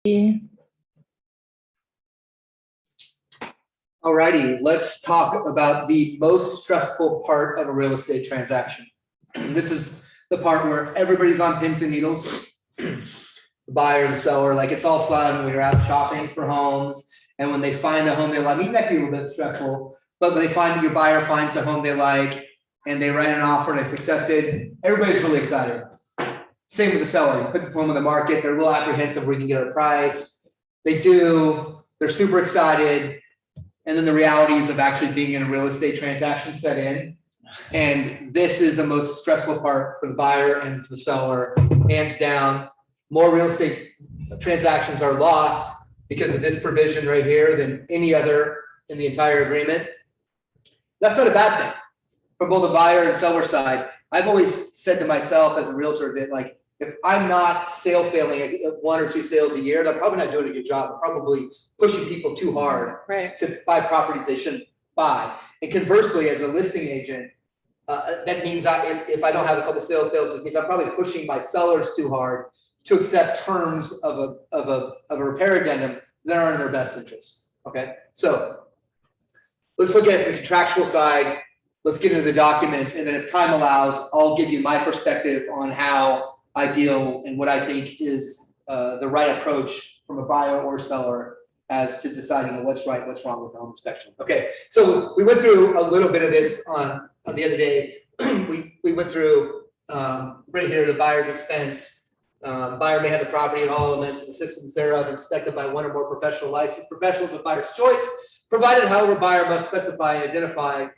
Alrighty, let's talk about the most stressful part of a real estate transaction. This is the part where everybody's on pins and needles. The buyer, the seller, like it's all fun when you're out shopping for homes, and when they find a home they like, that can be a little bit stressful, but when they find that your buyer finds a home they like and they write an offer and it's accepted, everybody's really excited. Same with the seller. You put the home on the market, they're a little apprehensive where you can get a price. They do, they're super excited. And then the realities of actually being in a real estate transaction set in. And this is the most stressful part for the buyer and for the seller, hands down. More real estate transactions are lost because of this provision right here than any other in the entire agreement. That's not a bad thing from both the buyer and seller side. I've always said to myself as a realtor that, like, if I'm not sale failing at 1 or 2 sales a year, I'm probably not doing a good job. I'm probably pushing people too hard to buy properties they shouldn't buy. And conversely, as a listing agent, that means if I don't have a couple sales fails, it means I'm probably pushing my sellers too hard to accept terms of a repair addendum that aren't in their best interest. Okay, so let's look at the contractual side. Let's get into the documents, and then if time allows, I'll give you my perspective on how I deal and what I think is the right approach from a buyer or seller as to deciding what's right, what's wrong with the home inspection. Okay, so we went through a little bit of this on the other day. we went through right here the buyer's expense. Buyer may have the property and all elements and the systems thereof inspected by one or more professional licensed professionals of buyer's choice, provided however buyer must specify and identify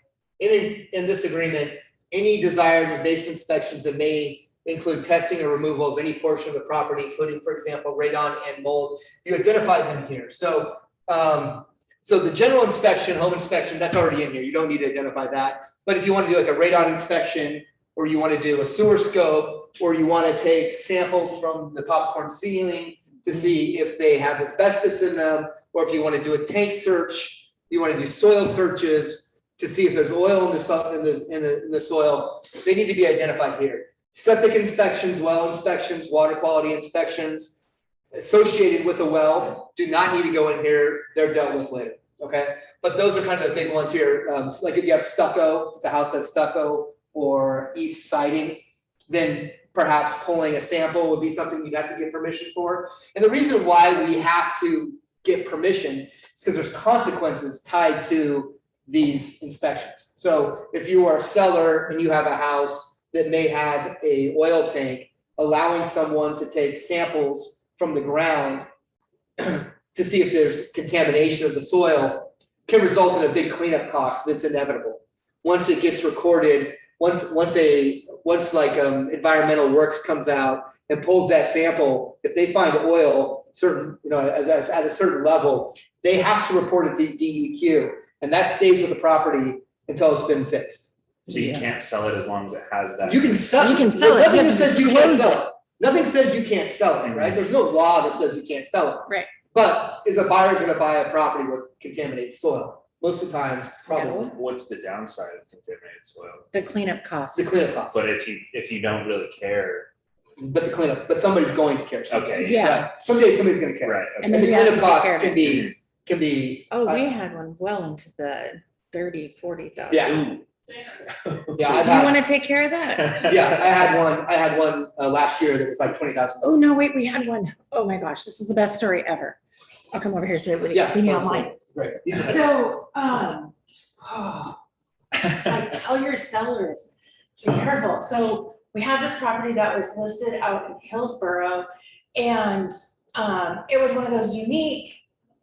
in this agreement any desired invasive inspections that may include testing or removal of any portion of the property, including, for example, radon and mold. You identified them here. So, so the general inspection, home inspection, that's already in here. You don't need to identify that. But if you want to do like a radon inspection, or you want to do a sewer scope, or you want to take samples from the popcorn ceiling to see if they have asbestos in them, or if you want to do a tank search, you want to do soil searches to see if there's oil in the soil, they need to be identified here. Septic inspections, well inspections, water quality inspections associated with a well do not need to go in here. They're dealt with later, okay? But those are kind of the big ones here. Like if you have stucco, it's a house that's stucco or EIFS siding, then perhaps pulling a sample would be something you'd have to get permission for. And the reason why we have to get permission is because there's consequences tied to these inspections. So if you are a seller and you have a house that may have a oil tank, allowing someone to take samples from the ground to see if there's contamination of the soil can result in a big cleanup cost that's inevitable. Once it gets recorded, once environmental works comes out and pulls that sample, if they find oil certain, at a certain level, they have to report it to DEQ, and that stays with the property until it's been fixed. So you can't sell it as long as it has that. You can sell it. Nothing says you can't sell it. Nothing says you can't sell it, right? There's no law that says you can't sell it. Right. But is a buyer going to buy a property with contaminated soil? Most of the times, probably. What's the downside of contaminated soil? The cleanup costs. The cleanup costs. But if you don't really care. But somebody's going to care. Okay. Yeah. Right. Someday somebody's going to care. Right. And Okay. the cleanup costs can be. Oh, we had one well into the 30,000-40,000. Yeah. Yeah. Do you want to take care of that? Yeah, I had one last year that was like 20,000. Oh no, wait, we had one. Oh my gosh, this is the best story ever. I'll come over here so everybody can see me online. Right. So, like, tell your sellers to be careful. So we had this property that was listed out in Hillsborough, and it was one of those unique,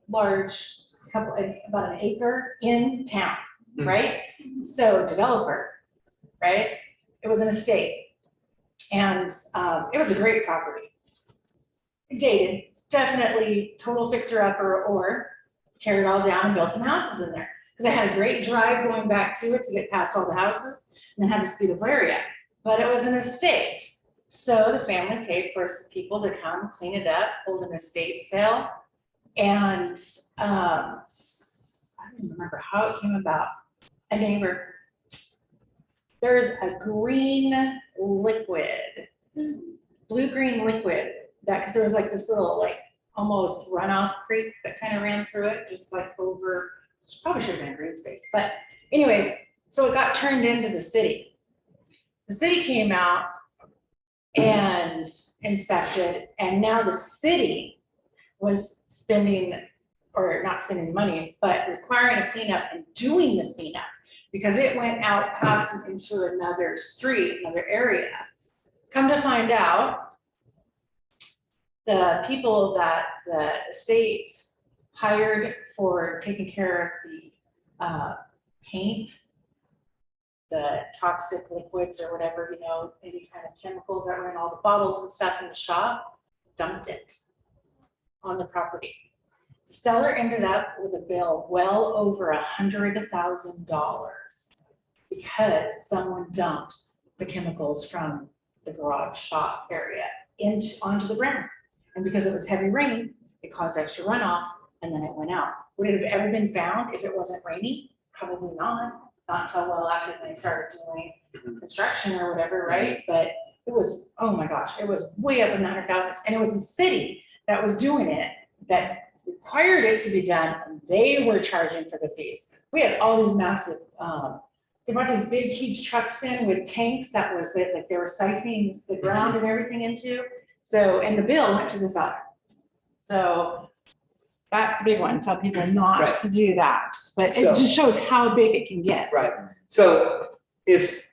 large, about an acre in town. Right? So developer, right? It was an estate, and it was a great property. Dated, definitely total fixer-upper, or tear it all down and build some houses in there. Because I had a great drive going back to it to get past all the houses, and then had this beautiful area. But it was an estate. So the family paid for some people to come clean it up, hold an estate sale, and I don't remember how it came about. A neighbor, there's a green liquid, blue-green liquid that, because there was like this little, like almost runoff creek that kind of ran through it, just like over, probably should have been green space, but anyways, so it got turned into the city. The city came out and inspected, and now the city was spending, or not spending money, but requiring a cleanup and doing the cleanup because it went out past into another street, another area. Come to find out, the people that the state hired for taking care of the paint, the toxic liquids or whatever, you know, any kind of chemicals that were in all the bottles and stuff in the shop, dumped it on the property. The seller ended up with a bill well over $100,000 because someone dumped the chemicals from the garage shop area onto the ground. And because it was heavy rain, it caused extra runoff and then it went out. Would it have ever been found if it wasn't rainy? Probably not until well after they started doing construction or whatever, right? But it was, oh my gosh, it was way up in the 100,000s. And it was the city that was doing it that required it to be done, and they were charging for the fees. We had all these massive, they brought these big, huge trucks in with tanks that was it, like they were siphoning the ground and everything into. So, and the bill went to the seller. So that's a big one. Tell people not Right. to do that, but So- it just shows how big it can get. Right, so if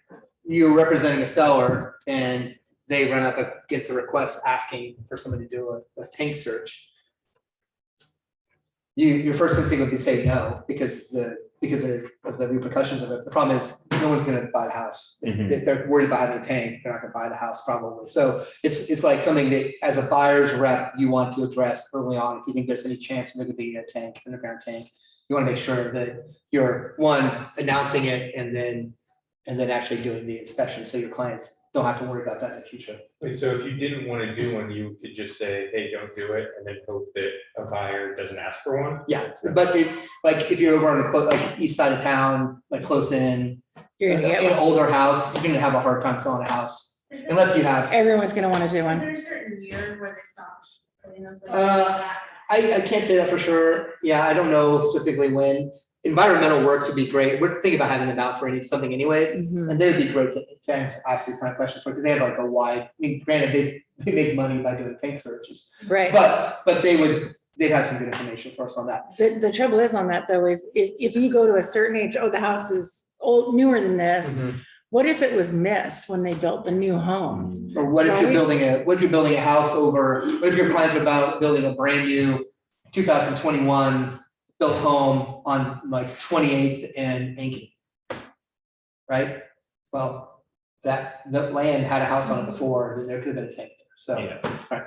you're representing a seller and they run up against a request asking for somebody to do a tank search, your first instinct would be say no, because of the repercussions of it. The problem is, no one's gonna buy the house. If they're worried about having a tank, they're not gonna buy the house probably. So it's like something that, as a buyer's rep, you want to address early on. If you think there's any chance there could be a tank, underground tank, you wanna make sure that you're, one, announcing it and then actually doing the inspection, so your clients don't have to worry about that in the future. Wait, so if you didn't want to do one, you could just say, hey, don't do it, and then hope that a buyer doesn't ask for one? Yeah, but like if you're over on the like east side of town, like close in, You're in gonna get an one. older house, you're gonna have a hard time selling a house unless you have. Everyone's gonna wanna do Is one. there a certain year where they stopped putting those? I can't say that for sure. Yeah, I don't know specifically when. Environmental works would be great. We're thinking about having them out for something anyways, Mhm. and they'd be great to ask these kind of questions for, because they have like a wide, I mean, granted, they make money by doing tank searches. Right. But they'd have some good information for us on that. The trouble is on that though, if you go to a certain age, oh, the house is old, newer than this. What if it was missed when they built the new home? Or what if you're Right. building a house over, what if your plans are about building a brand new 2021 built home on like 28th and Yankee? Right? Well, the land had a house on it before, and there could have been a tank there, so. Yeah.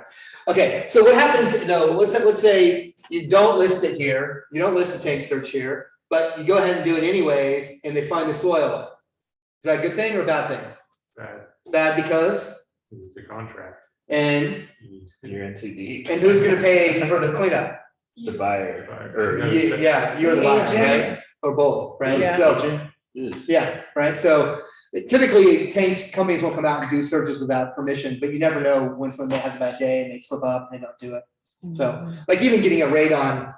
Okay, so what happens, though, let's say you don't list it here, you don't list the tank search here, but you go ahead and do it anyways, and they find the soil. Is that a good thing or a bad thing? Bad because, It's a contract. and You're in too deep. who's gonna pay for the cleanup? The buyer, or Yeah, you're the buyer, Agent. right? Or both, right? Yeah. So, yeah, right, so typically tanks, companies will come out and do searches without permission, but you never know when someone has a bad day and they slip up and they don't do it. So, like even getting a radon,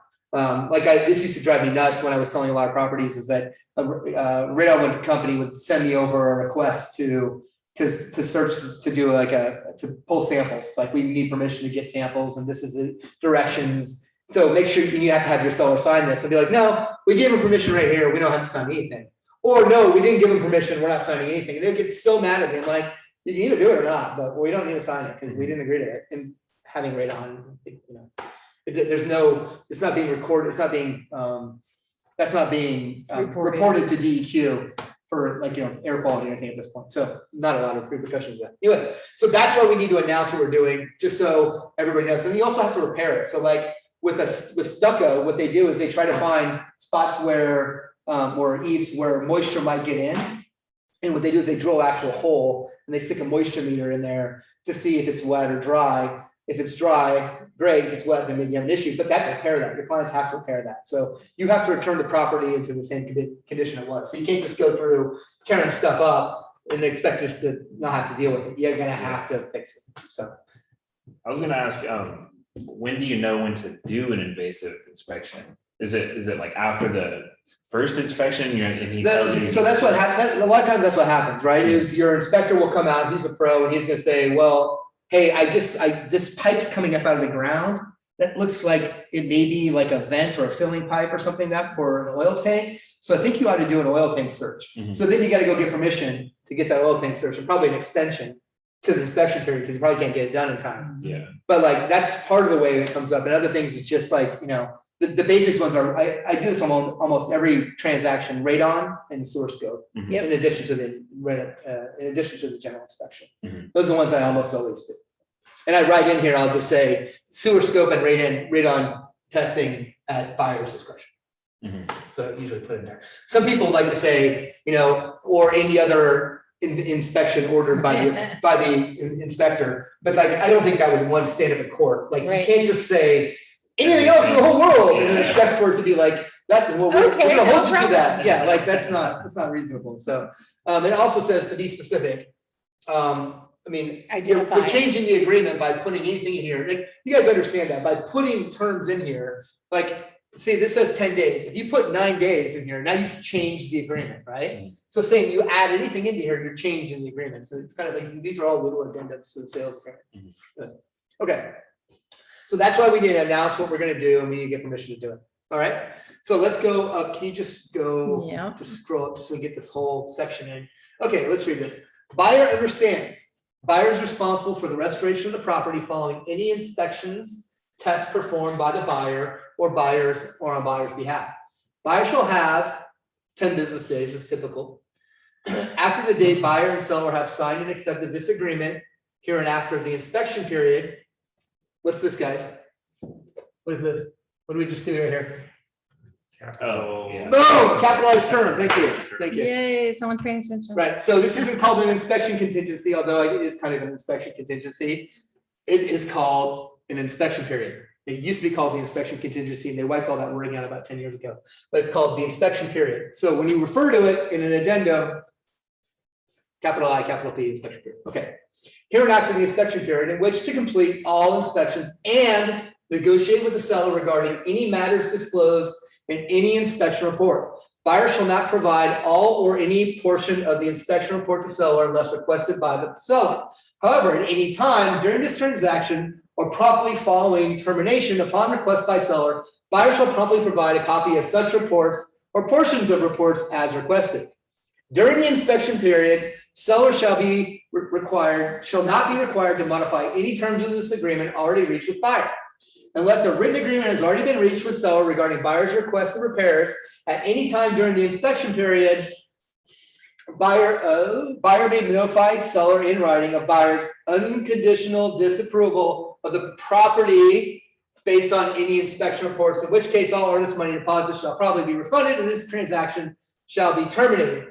this used to drive me nuts when I was selling a lot of properties, is that a radon company would send me over a request to search, to do to pull samples, like we need permission to get samples and this is the directions. So make sure you have to have your seller sign this. I'd be like, no, we gave him permission right here, we don't have to sign anything. Or no, we didn't give him permission, we're not signing anything. And they'd get so mad at me, I'm like, you can either do it or not, but we don't need to sign it because we didn't agree to it. And having radon, it's not being recorded, it's not being, that's not being reported to DEQ for air quality or anything at this point. So not a lot of repercussions there. Anyways, so that's why we need to announce what we're doing, just so everybody knows. And you also have to repair it. So like with stucco, what they do is they try to find spots where or eaves where moisture might get in. And what they do is they drill an actual hole and they stick a moisture meter in there to see if it's wet or dry. If it's dry, great. If it's wet, then maybe you have an issue, but that repair that. Your clients have to repair that. So you have to return the property into the same condition it was. So you can't just go through tearing stuff up and expect us to not have to deal with it. You're gonna have to fix it. So. I was gonna ask, when do you know when to do an invasive inspection? Is it like after the first inspection, and he tells you? So that's what happens, a lot of times that's what happens, right, is your inspector will come out, he's a pro, and he's gonna say, well, hey, this pipe's coming up out of the ground, that looks like it may be like a vent or a filling pipe or something like that for an oil tank, so I think you ought to do an oil tank search. Mhm. So then you gotta go get permission to get that oil tank search, and probably an extension to the inspection period, because you probably can't get it done in time. Yeah. But like, that's part of the way it comes up, and other things is just like, the basics ones are, I do this on almost every transaction, radon and sewer scope. Mhm. Yep. In addition to the general inspection. Those are the ones I almost always do. And I write in here, I'll just say sewer scope and radon testing at buyer's discretion. Mhm. So I usually put in there. Some people like to say, or any other inspection ordered by the inspector, but like, I don't think that would one stand up in court. Like, you Right. can't just say anything else in the whole world and then expect for it to be like, that, well, we're Okay, gonna no hold you to that. problem. Yeah, like, that's not reasonable. So, it also says to be specific. We're Identify. changing the agreement by putting anything in here. Like, you guys understand that by putting terms in here, like, see, this says 10 days. If you put 9 days in here, now you've changed the agreement, right? So saying you add anything into here, you're changing the agreement. So it's kind of like, these are all little addendums to the sales agreement. Okay. So that's why we need to announce what we're gonna do, and we need to get permission to do it. All right, so let's go up. Can you just go, Yeah. just scroll up so we get this whole section in? Okay, let's read this. Buyer understands. Buyer is responsible for the restoration of the property following any inspections, tests performed by the buyer or on buyer's behalf. Buyer shall have 10 business days, is typical. After the date buyer and seller have signed and accepted this agreement, here and after the inspection period. What's this, guys? What is this? What do we just do right here? Oh, yeah. No, capitalized term, thank you, thank you. Yay, someone's paying attention. Right, so this isn't called an inspection contingency, although it is kind of an inspection contingency. It is called an inspection period. It used to be called the inspection contingency, and they wiped all that wording out about 10 years ago. But it's called the inspection period. So when you refer to it in an addendum, capital I, capital P, inspection period, okay. Here and after the inspection period, in which to complete all inspections and negotiate with the seller regarding any matters disclosed in any inspection report. Buyer shall not provide all or any portion of the inspection report to seller unless requested by the seller. However, at any time during this transaction or promptly following termination upon request by seller, buyer shall promptly provide a copy of such reports or portions of reports as requested. During the inspection period, seller shall not be required to modify any terms of this agreement already reached with buyer. Unless a written agreement has already been reached with seller regarding buyer's requests and repairs at any time during the inspection period, buyer may notify seller in writing of buyer's unconditional disapproval of the property based on any inspection reports, in which case all earnest money deposits shall probably be refunded and this transaction shall be terminated.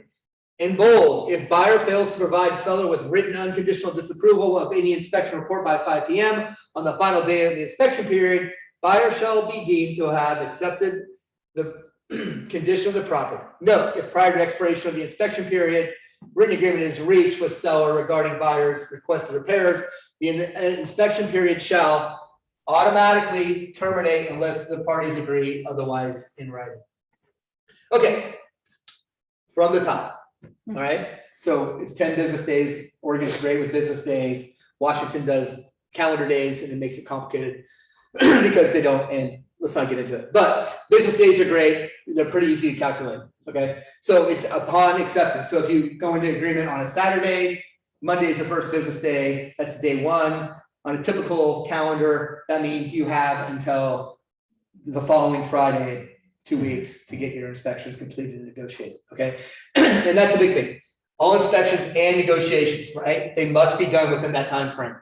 In bold, if buyer fails to provide seller with written unconditional disapproval of any inspection report by 5 p.m. on the final day of the inspection period, buyer shall be deemed to have accepted the condition of the property. Note, if prior to expiration of the inspection period, written agreement is reached with seller regarding buyer's requested repairs, the inspection period shall automatically terminate unless the parties agree otherwise in writing. Okay, from the top. All right, so it's 10 business days. Oregon's great with business days. Washington does calendar days, and it makes it complicated because they don't. And let's not get into it. But business days are great. They're pretty easy to calculate. Okay, so it's upon acceptance. So if you go into agreement on a Saturday, Monday is the first business day. That's day one. On a typical calendar, that means you have until the following Friday, 2 weeks, to get your inspections completed and negotiated, okay? And that's a big thing. All inspections and negotiations, right? They must be done within that time frame.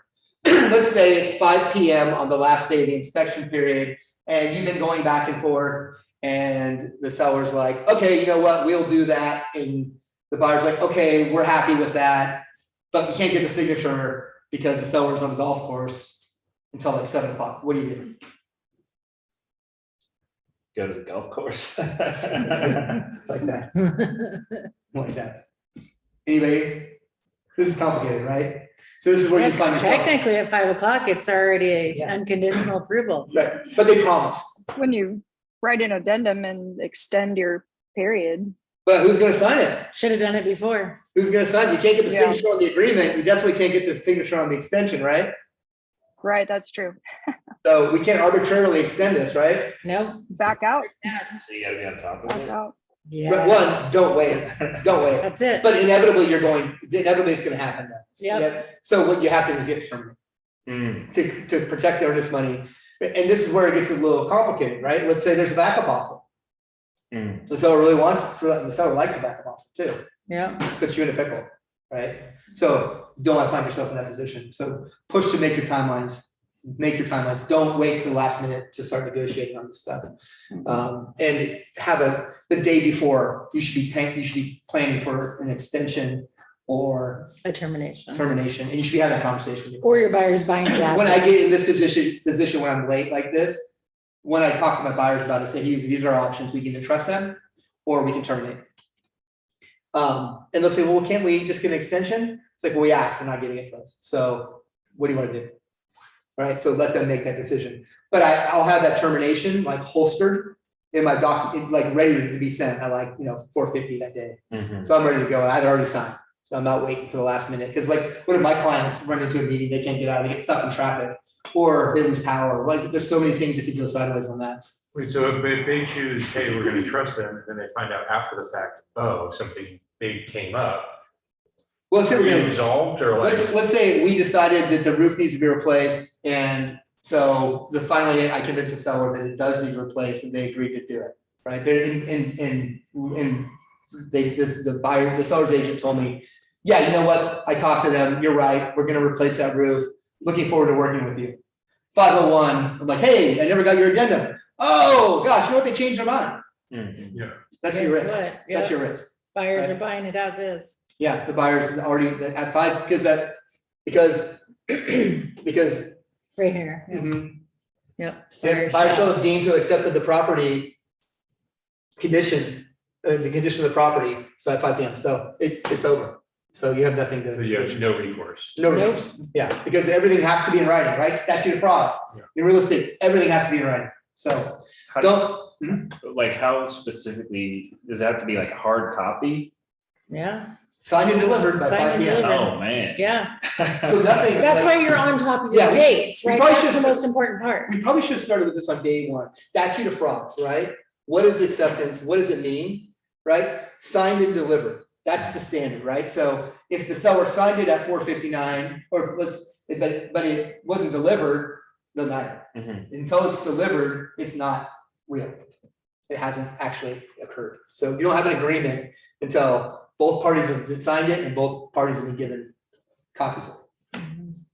Let's say it's 5 p.m. on the last day of the inspection period, and you've been going back and forth, and the seller's like, okay, you know what, we'll do that. And the buyer's like, okay, we're happy with that, but you can't get the signature because the seller's on the golf course until like 7 o'clock. What do you do? Go to the golf course. Like that. Like that. Anybody? This is complicated, right? So this is where you find It's yourself. technically at 5 o'clock, it's already Yeah. unconditional approval. Right, but they promised. When you write an addendum and extend your period, But who's gonna sign it? Should have done it before. Who's gonna sign? You can't get the Yeah. signature on the agreement. You definitely can't get the signature on the extension, right? right, that's true. So we can't arbitrarily extend this, right? No. Back out, So you gotta be on top of back it. out. But one, don't wait it. Don't wait it. That's it. But inevitably, inevitably it's gonna happen then. Yep. So what you have to do is get terminated Mm, to protect the earnest money. And this is where it gets a little complicated, right? Let's say there's a backup offer. mm. The seller really wants, so the seller likes a backup offer too. Yeah. Puts you in a pickle, right? So don't want to find yourself in that position. So push to make your timelines. Make your timelines. Don't wait till the last minute to start negotiating on this stuff. And have the day before, you should be planning for an extension or A termination. termination, and you should be having a conversation. with your Or your clients. buyer's buying the assets. When I get in this position when I'm late like this, when I talk to my buyers about it, say, hey, these are our options, we can either trust them or we can terminate. And they'll say, well, can't we just get an extension? It's like, well, we asked, they're not giving it to us, so what do you wanna do? All right, so let them make that decision, but I'll have that termination like holstered in my like ready to be sent at like, 4:50 that day. Mhm. So I'm ready to go, I'd already signed, so I'm not waiting for the last minute, because like, one of my clients run into a meeting, they can't get out, they get stuck in traffic. Or they lose power, like, there's so many things that could go sideways on that. Wait, so if they choose, hey, we're gonna trust them, and then they find out after the fact, oh, something big came up. Well, let's say Are we're we gonna, resolved or like? let's say we decided that the roof needs to be replaced, and so finally I convinced the seller that it does need replaced, and they agreed to do it, right? They're the seller's agent told me, yeah, you know what, I talked to them, you're right, we're gonna replace that roof, looking forward to working with you. 501, I'm like, hey, I never got your addendum. Oh, gosh, you know what, they changed their mind. Mhm. Yeah. That's your Guess risk, what? that's Yep. your risk. Buyers right. are buying it as is. Yeah, the buyer's already at 5, because Right here. Yeah. mhm. Yep. If buyer shall have deemed to accepted the property condition, the condition of the property, so at 5 PM, so it's over. So you have nothing So to. you have no recourse. No Nope. recourse, yeah, because everything has to be in writing, right? Statute of frauds. Yeah. In real estate, everything has to be in writing, so How- don't, Like how specifically, does it have to be like a hard copy? Yeah. sign and delivered by Sign 5 and PM. delivered. Oh, man. Yeah. So nothing. That's like- why you're on top of Yeah, your we- dates, we right? probably That's the should- most important part. We probably should have started with this on day one, statute of frauds, right? What is acceptance, what does it mean, right? Signed and delivered, that's the standard, right? So if the seller signed it at 4:59, or but it wasn't delivered, doesn't matter. Mhm. Until it's delivered, it's not real. It hasn't actually occurred. So you don't have an agreement until both parties have signed it and both parties have been given copies of it.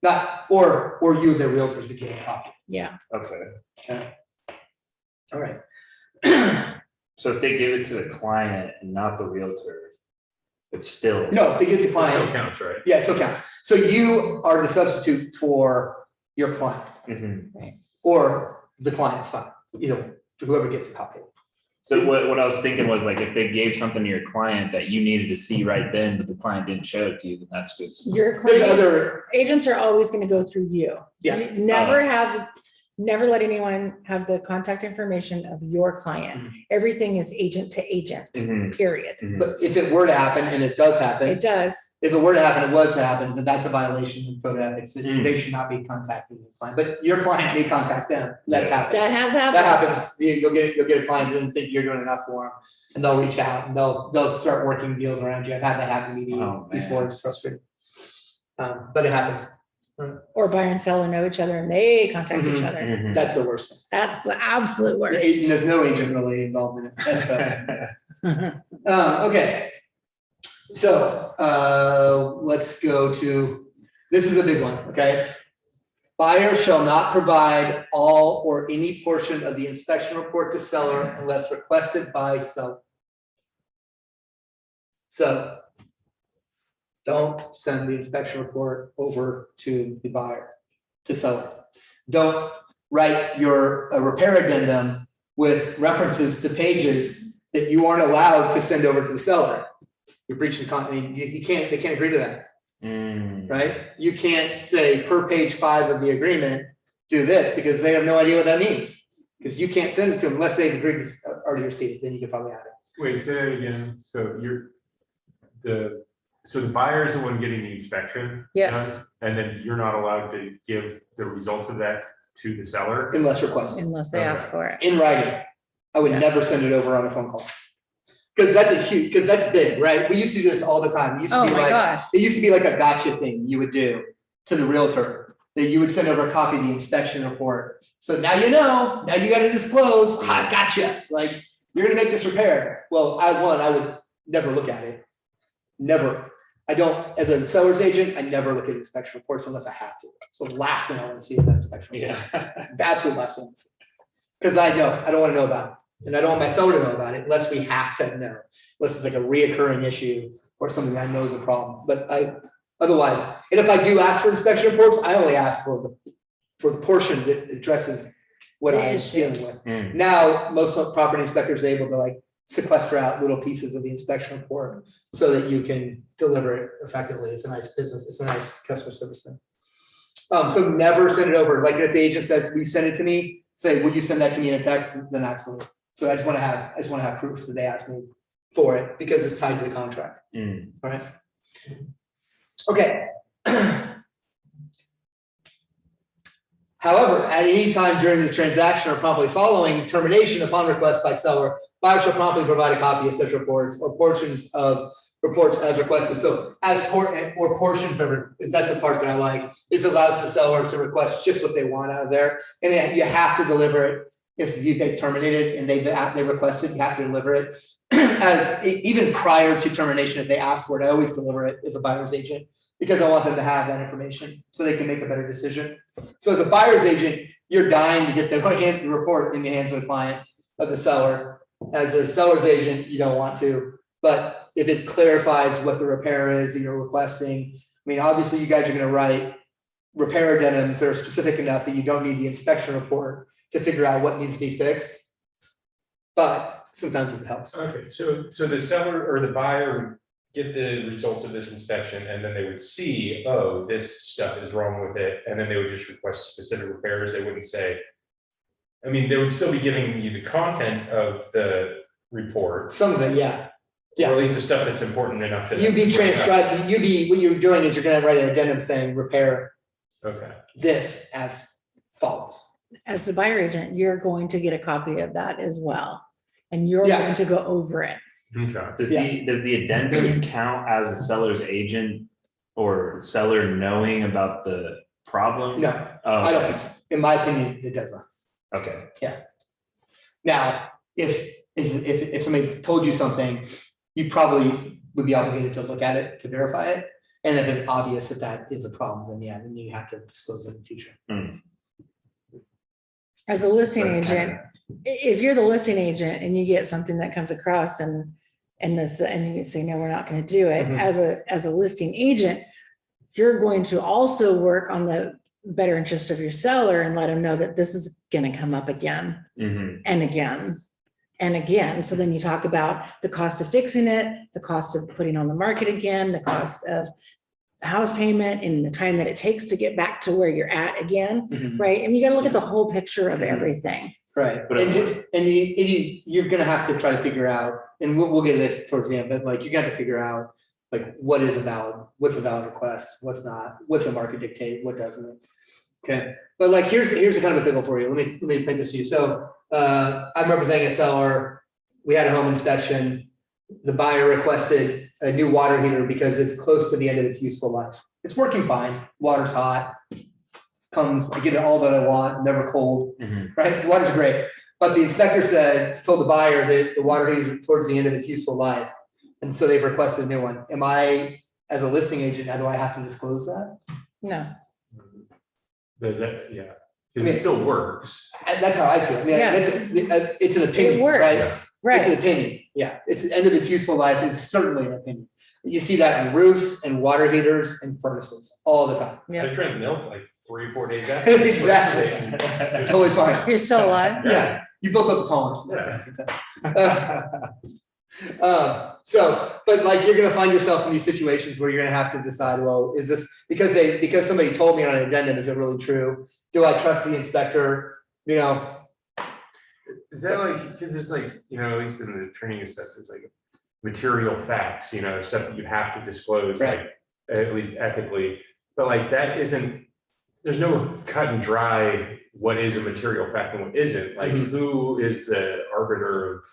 Not, or you, the realtors, became a copy. Yeah. Okay. Okay. All right. So if they give it to the client and not the realtor, it's still. No, they get the Still client. counts, right? Yeah, it still counts. So you are the substitute for your client, Mhm. or the client's fine, whoever gets a copy. So what I was thinking was like, if they gave something to your client that you needed to see right then, but the client didn't show it to you, then that's just. Your There's client, other, agents are always gonna go through you. Yeah. You never let anyone have the contact information of your client. Mhm. Everything is agent to agent, Mhm. period. Mhm. but if it were to happen, and it does happen, It does. if it were to happen, it was to happen, then that's a violation of code of ethics. Mm. They should not be contacting your client, but your client may contact them. That's Yeah. happened. That has happened. That happens. You'll get a client who doesn't think you're doing enough for them, and they'll reach out and they'll start working deals around you. I've had that happen to me Oh, man. before. It's frustrating. But it happens. Or buyer and seller know each other and they contact each Mhm. other. Mhm. That's the worst. That's the absolute worst. There's no agent really involved in it. That's tough. Okay. So, let's go to, this is a big one, okay? Buyer shall not provide all or any portion of the inspection report to seller unless requested by seller. So, don't send the inspection report over to the buyer, to seller. Don't write your repair addendum with references to pages that you aren't allowed to send over to the seller. You're breaching the they can't agree to that. right? You can't say per page 5 of the agreement, do this, because they have no idea what that means. Because you can't send it to them unless they've agreed to already receive it, then you can probably add it. Wait, say that again. So the buyer is the one getting the inspection. Yes. done, And then you're not allowed to give the results of that to the seller. Unless requested, Unless they ask for it. in writing. I would Yeah. never send it over on a phone call. Because that's big, right? We used to do this all the time. It used to Oh be my like, gosh. it used to be like a gotcha thing you would do to the realtor, that you would send over a copy of the inspection report. So now you know, now you gotta disclose, gotcha, like, you're gonna make this repair. Well, I would never look at it. Never. I don't, as a seller's agent, I never look at inspection reports unless I have to. So the last thing I want to see is that inspection report. Yeah. The absolute last thing I want to see. Because I don't want to know about it. And I don't want my seller to know about it unless we have to know, unless it's like a reoccurring issue or something I know is a problem. But otherwise, and if I do ask for inspection reports, I only ask for the portion that addresses what The I'm issue. dealing with. Mm. Now, most property inspectors are able to like sequester out little pieces of the inspection report so that you can deliver it effectively. It's a nice business, it's a nice customer service thing. So never send it over. Like if the agent says, will you send it to me? Say, will you send that to me in a text? Then absolutely. So I just want to have proof that they asked me for it because it's tied to the contract. Mm. All right. Okay. However, at any time during the transaction or promptly following termination upon request by seller, buyer shall promptly provide a copy of such reports or portions of reports as requested. So or portions of it, that's the part that I like. This allows the seller to request just what they want out of there. And then you have to deliver it. If they terminated and they requested, you have to deliver it. As even prior to termination, if they ask for it, I always deliver it as a buyer's agent because I want them to have that information so they can make a better decision. So as a buyer's agent, you're dying to get the report in the hands of the client, of the seller. As a seller's agent, you don't want to, but if it clarifies what the repair is that you're requesting, I mean, obviously you guys are gonna write repair addendums that are specific enough that you don't need the inspection report to figure out what needs to be fixed. But sometimes it helps. Okay, so the seller or the buyer would get the results of this inspection and then they would see, oh, this stuff is wrong with it. And then they would just request specific repairs. They wouldn't say, I mean, they would still be giving you the content of the report. Some of it, yeah. Or at least the stuff that's important enough to. You'd be transcribed, what you're doing is you're gonna write an addendum saying repair Okay. this as follows. As the buyer agent, you're going to get a copy of that as well. And you're Yeah. going to go over it. Okay. Does the addendum count as a seller's agent or seller knowing about the problem? No, Oh, I don't okay. think so. In my opinion, it does not. Okay. Now, if somebody told you something, you probably would be obligated to look at it to verify it. And if it's obvious that that is a problem, then yeah, then you have to disclose it in the future. As a listing That's agent, kinda- if you're the listing agent and you get something that comes across and you say, no, we're not going to do it, Mhm. as a listing agent, you're going to also work on the better interest of your seller and let them know that this is going to come up again Mhm. and again and again. So then you talk about the cost of fixing it, the cost of putting on the market again, the cost of house payment and the time that it takes to get back to where you're at again, right? And you got to look at the whole picture of everything. Right, But you're gonna have to try to figure out, and we'll get this towards the end, but like, you're gonna have to figure out, like, what's a valid request, what's not, what's a market dictate, what doesn't. Okay, but like, here's a kind of a pickle for you, let me paint this to you, so, I'm representing a seller, we had a home inspection, the buyer requested a new water heater because it's close to the end of its useful life. It's working fine, water's hot, I get it all that I want, never cold, Mhm. right? The water's great. But the inspector told the buyer that the water heater is towards the end of its useful life. And so they've requested a new one. Am I, as a listing agent, how do I have to disclose that? No, Does that, yeah, because it still works. And that's how I feel. I mean, Yeah. it's an opinion, it right? works, It's an right? opinion. Yeah, it's the end of its useful life is certainly an opinion. You see that on roofs and water heaters and furnaces all the time. Yeah. I drank milk like 3 or 4 days after. Exactly. Totally fine. You're still alive? Yeah, you built up tolerance. But like, you're gonna find yourself in these situations where you're gonna have to decide, well, is this, because somebody told me on an addendum, is it really true? Do I trust the inspector? You know, Is that like, because there's like, at least in the training stuff, there's like material facts, stuff that you have to disclose, Right. like at least ethically, but like that isn't, there's no cut and dry what is a material fact and what isn't, like who is the arbiter of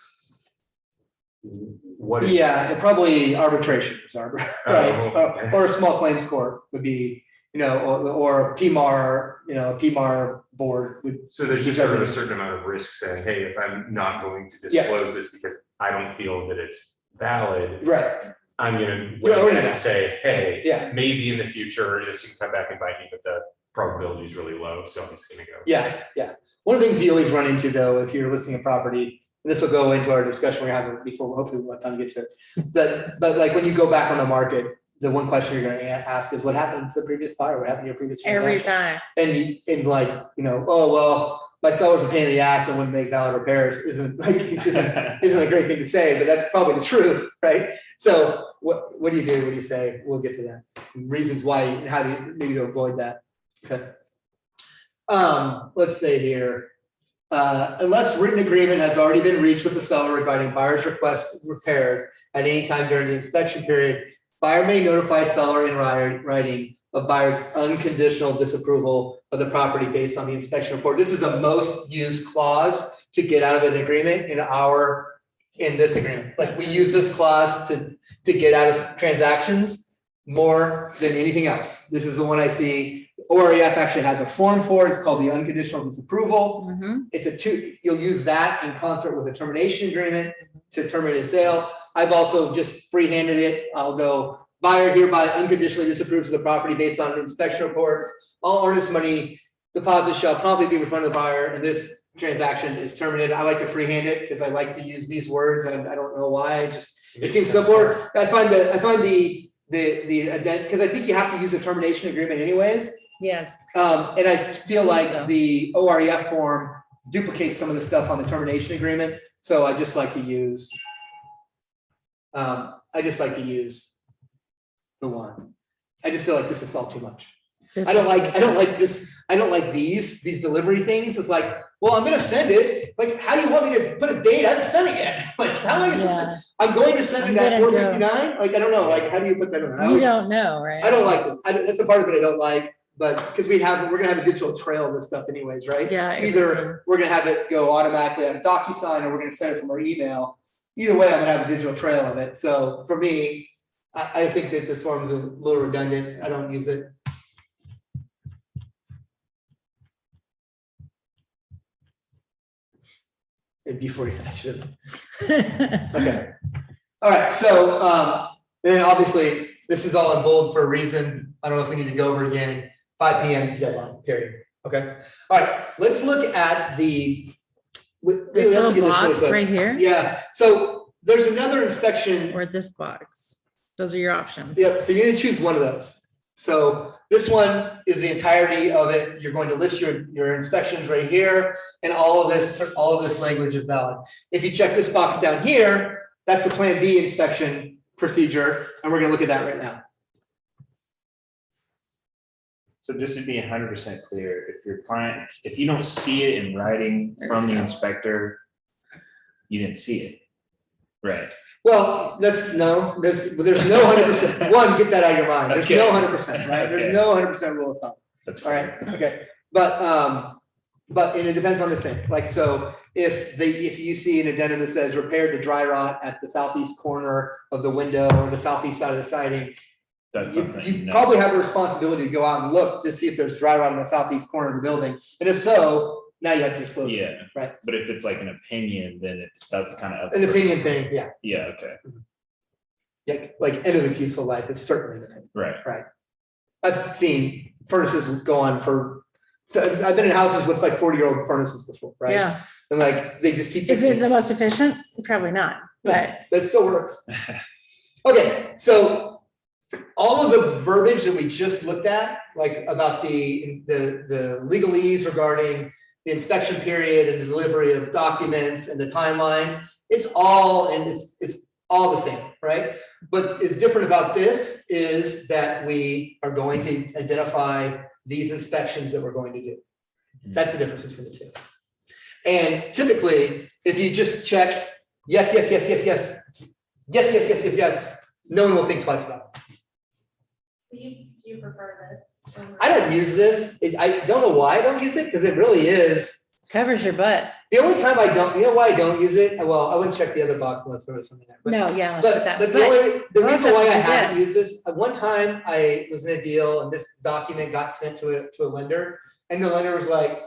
what is. yeah, and probably arbitration is right? okay. Or a small claims court would be, or a PMAR, a PMAR board would. So there's just sort of a certain amount of risk saying, hey, if I'm not going to disclose this because I don't feel that it's valid, Right. I'm gonna Yeah, wait oh, yeah. and say, hey, Yeah. maybe in the future this can come back and bite me, but the probability is really low, so I'm just gonna go. Yeah. One of the things you always run into though, if you're listing a property, and this will go into our discussion we're having before, hopefully we'll have time to get to it. But like when you go back on the market, the one question you're gonna ask is what happened to the previous buyer? What happened to your previous Every transaction? time. And like, oh, well, my seller's a pain in the ass and wouldn't make valid repairs isn't a great thing to say, but that's probably the truth, right? So what do you do? What do you say? We'll get to that. Reasons why and how do you maybe to avoid that. Okay. Let's say here. Unless written agreement has already been reached with the seller regarding buyer's request repairs at any time during the inspection period, buyer may notify seller in writing of buyer's unconditional disapproval of the property based on the inspection report. This is the most used clause to get out of an agreement in this agreement. Like we use this clause to get out of transactions more than anything else. This is the one I see. OREF actually has a form for it. It's called the unconditional disapproval. You'll use that in concert with a termination agreement to terminate a sale. I've also just free-handed it. I'll go, buyer hereby unconditionally disapproves of the property based on inspection reports. All earnest money deposits shall promptly be refunded to the buyer, and this transaction is terminated. I like to freehand it because I like to use these words, and I don't know why. It seems simpler. I find the because I think you have to use a termination agreement anyways. Yes. And I feel like So. the OREF form duplicates some of the stuff on the termination agreement. So I just like to use. The one. I just feel like this is all too much. I don't like this. I don't like these delivery things. It's like, well, I'm gonna send it. Like, how do you want me to put a date? I haven't sent it yet. Like, how am I gonna Yeah. I'm going to send I'm it at gonna go. 4:59. Like, I don't know. Like, how do you put that in? You don't know, right? I don't like it. That's the part of it I don't like, but because we're gonna have a digital trail of this stuff anyways, right? Yeah. Either we're gonna have it go automatically on a DocuSign or we're gonna send it from our email. Either way, I'm gonna have a digital trail of it. So for me, I think that this form is a little redundant. I don't use it. It'd be for you, I should. Okay. All right, so then obviously this is all in bold for a reason. I don't know if we need to go over it again. 5 p.m. is deadline, period. Okay. All right, let's look at the This little box right here, Yeah, so there's another inspection. or this box. Those are your options. Yep, so you're gonna choose one of those. So this one is the entirety of it. You're going to list your inspections right here, and all of this language is valid. If you check this box down here, that's the Plan B inspection procedure, and we're gonna look at that right now. So just to be 100% clear, if you don't see it in writing from the inspector, you didn't see it, right? Well, there's no 100%. One, get that out of your mind. There's no 100%, right? There's no 100% rule of thumb. That's All right, okay. But and it depends on the thing. Like, so if you see an addendum that says repair the dry rot at the southeast corner of the window or the southeast side of the siding, That's you something. probably have a responsibility to go out and look to see if there's dry rot in the southeast corner of the building. And if so, now you have to disclose it. Yeah. Right. But if it's like an opinion, then that's kind of. An opinion thing, yeah. Yeah, okay, Yeah, like end of its useful life is certainly an opinion. right. I've seen furnaces go on I've been in houses with like 40-year-old furnaces before, right? Yeah. And like, they just keep. Is it fixing the most efficient? Probably not, but That still works. Okay, so all of the verbiage that we just looked at, like about the legalese regarding the inspection period and the delivery of documents and the timelines, it's all, and it's all the same, right? What is different about this is that we are going to identify these inspections that we're going to do. That's the difference between the two. And typically, if you just check, yes, yes, yes, yes, yes, yes, yes, yes, yes, yes, no one will think twice about it. Do you prefer this? over- I don't use this. I don't know why I don't use it, because it really is. Covers your butt. The only time I don't, you know why I don't use it? Well, I wouldn't check the other box unless there was something there. But- No, yeah, let's put But, that. but the most reason of why I them haven't yes. used this, one time I was in a deal and this document got sent to a lender. And the lender was like,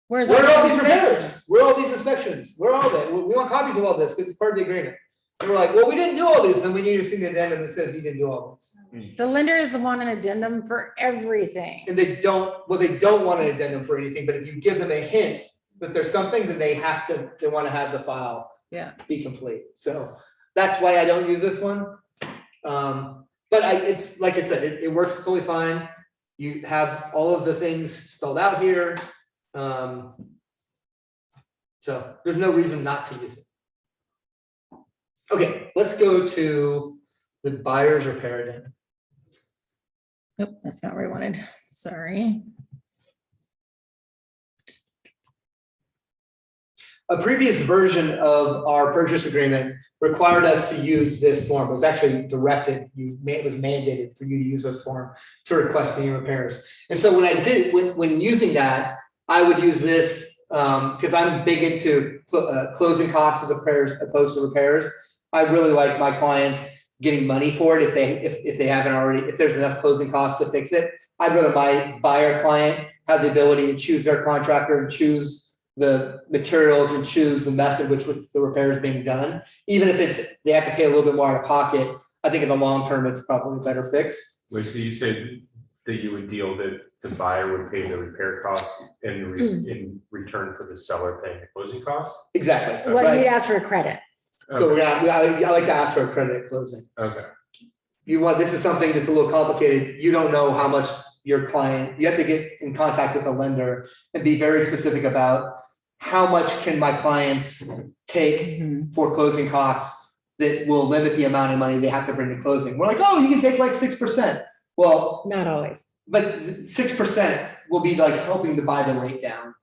Where's where are all these inspections? repairs? Where are all these inspections? Where are all that? We want copies of all this because it's part of the agreement. And we're like, well, we didn't do all these. Then we need to see the addendum that says you didn't do all this. The lender is the one an addendum for everything. And they don't want an addendum for anything, but if you give them a hint that there's something, then they want to have the file Yeah. be complete. So that's why I don't use this one. But it's like I said, it works totally fine. You have all of the things spelled out here. So there's no reason not to use it. Okay, let's go to the buyer's repair addendum. Nope, that's not where I wanted. Sorry. A previous version of our purchase agreement required us to use this form. It was actually directed, it was mandated for you to use this form to request any repairs. And so when using that, I would use this because I'm big into closing costs as opposed to repairs. I really like my clients getting money for it if they haven't already, if there's enough closing costs to fix it. I'd rather my buyer client have the ability to choose their contractor and choose the materials and choose the method which the repair is being done. Even if they have to pay a little bit more out of pocket, I think in the long term, it's probably a better fix. Wait, so you said that you would deal that the buyer would pay the repair costs in return for the seller paying the closing costs? Exactly. Well, Right. you'd ask for a credit. So Okay. I like to ask for a credit at closing. Okay. This is something that's a little complicated. You don't know how much your client, you have to get in contact with a lender and be very specific about how much can my clients take for closing costs that will limit the amount of money they have to bring to closing. We're like, oh, you can take like 6%. Well, Not always. but 6% will be like helping to buy the rate down,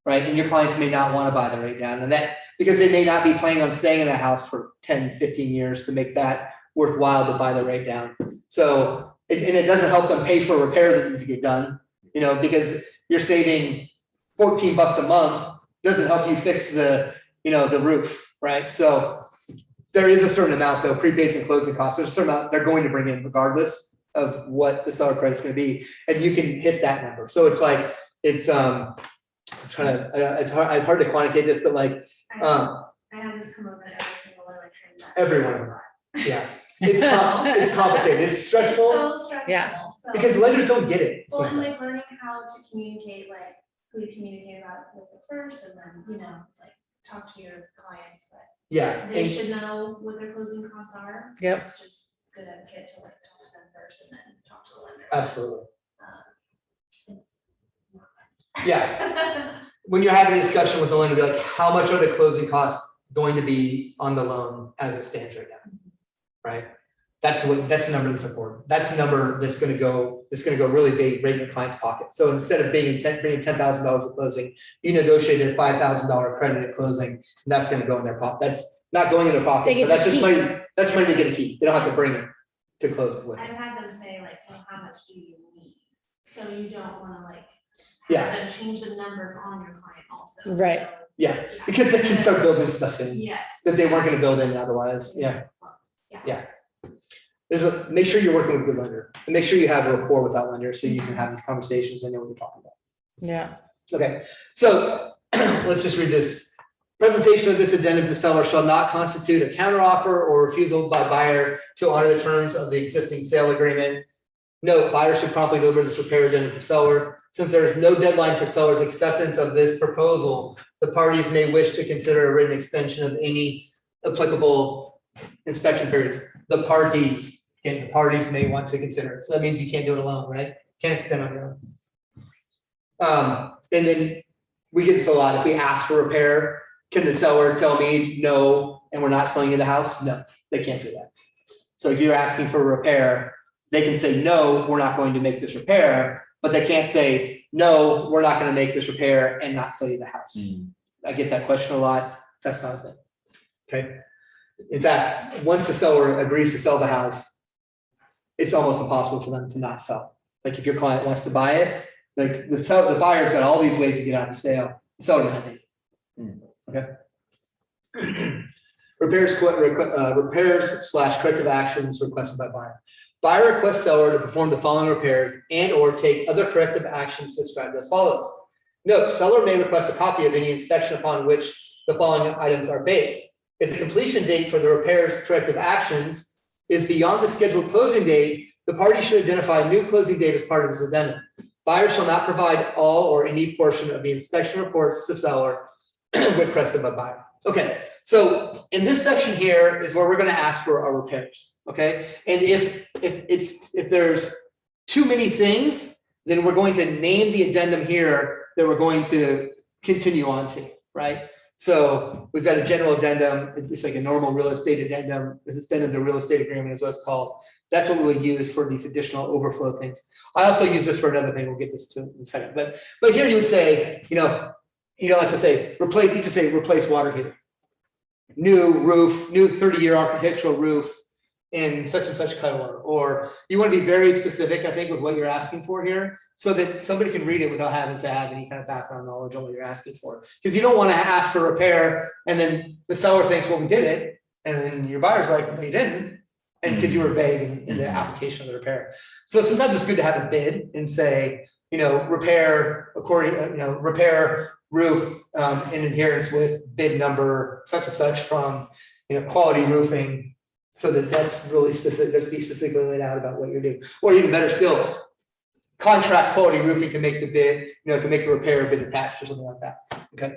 right? And your clients may not want to buy the rate down, and that because they may not be planning on staying in that house for 10, 15 years to make that worthwhile to buy the rate down. So, and it doesn't help them pay for a repair that needs to get done, because you're saving $14 a month, doesn't help you fix the roof, right? So there is a certain amount though, prepays and closing costs, there's a certain amount they're going to bring in regardless of what the seller credit's gonna be, and you can hit that number. So it's like, it's hard to quantitate this, but like, I have this come up in every single one of my transactions. Every one of them. yeah, it's complicated, it's stressful, So stressful. Yeah. So- because lenders don't get it. Well, and sometimes. like learning how to communicate, like who to communicate about it with it first, and then, like talk to your clients, but Yeah, they and- should know what their closing costs are. Yep. It's just good etiquette to like talk to them first and then talk to the lender. absolutely, It's not yeah. When you're having a discussion with the lender, be like, how much are the closing costs going to be on the loan as it stands right now? Right? That's the number that's important. That's the number that's gonna go really big right in your client's pocket. So instead of bringing $10,000 at closing, you negotiated a $5,000 credit at closing, and that's gonna go in their pocket. That's not going in their pocket, They get but that's to just keep. money, that's money they get to keep. They don't have to bring it to closing with. I've had them say like, well, how much do you need? So you don't wanna like Yeah. have them change the numbers on your client also. Right. So, Yeah, because they can start building stuff in Yes. that they weren't gonna build in otherwise, yeah. Make sure you're working with a good lender, and make sure you have a rapport with that lender, so you can have these conversations and know what you're talking about. Yeah. Okay, so let's just read this. Presentation of this addendum to seller shall not constitute a counteroffer or refusal by buyer to honor the terms of the existing sale agreement. Note, buyer should promptly deliver this repair addendum to seller. Since there is no deadline for seller's acceptance of this proposal, the parties may wish to consider a written extension of any applicable inspection periods. The parties may want to consider it. So that means you can't do it alone, right? Can't extend on your own. And then we get this a lot. If we ask for repair, can the seller tell me no, and we're not selling you the house? No, they can't do that. So if you're asking for a repair, they can say, no, we're not going to make this repair, but they can't say, no, we're not gonna make this repair and not sell you the house. I get that question a lot. That's not a thing. Okay. In fact, once the seller agrees to sell the house, it's almost impossible for them to not sell. Like if your client wants to buy it, like the buyer's got all these ways to get out of the sale. The seller doesn't have any. Okay. Repairs/corrective actions requested by buyer. Buyer requests seller to perform the following repairs and or take other corrective actions described as follows. Note, seller may request a copy of any inspection upon which the following items are based. If the completion date for the repairs corrective actions is beyond the scheduled closing date, the party should identify a new closing date as part of this addendum. Buyer shall not provide all or any portion of the inspection reports to seller requested by buyer. Okay, so in this section here is where we're going to ask for our repairs. Okay, and if there's too many things, then we're going to name the addendum here that we're going to continue on to, right? So we've got a general addendum. It's like a normal real estate addendum. This addendum to real estate agreement is what it's called. That's what we would use for these additional overflow things. I also use this for another thing. We'll get this to in a second. But here you would say, you don't have to say replace. You just say replace water heater, new roof, new 30-year architectural roof in such and such color. Or you want to be very specific, I think, with what you're asking for here, so that somebody can read it without having to have any kind of background knowledge on what you're asking for. Because you don't want to ask for repair and then the seller thinks, well, we did it, and then your buyer's like, well, you didn't. And because you were vague in the application of the repair. So sometimes it's good to have a bid and say, repair according, repair roof in adherence with bid number such and such from, Quality Roofing, so that's really specific, that's be specifically laid out about what you're doing. Or even better still, contract Quality Roofing to make the bid, to make the repair bid attached or something like that. Okay.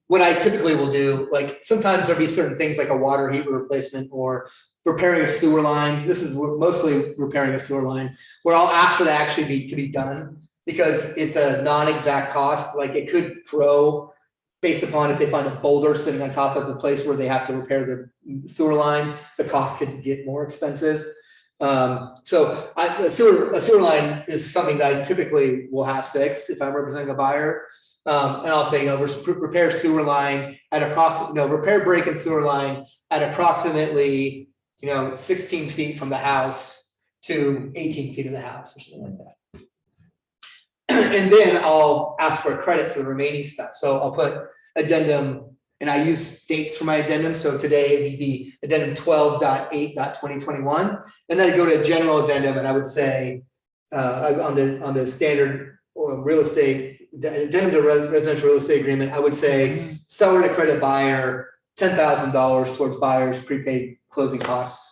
What I typically will do, like sometimes there'll be certain things like a water heater replacement or repairing a sewer line. This is mostly repairing a sewer line where I'll ask for that actually to be done because it's a non-exact cost. Like it could grow based upon if they find a boulder sitting on top of the place where they have to repair the sewer line, the cost could get more expensive. So a sewer line is something that I typically will have fixed if I'm representing a buyer. And I'll say, repair sewer line at repair break in sewer line at approximately, 16 feet from the house to 18 feet of the house or something like that. And then I'll ask for a credit for the remaining stuff. So I'll put addendum, and I use dates for my addendum. So today it would be addendum 12.8.2021. And then I go to a general addendum and I would say on the standard real estate, addendum to residential real estate agreement, I would say seller to credit buyer $10,000 towards buyer's prepaid closing costs.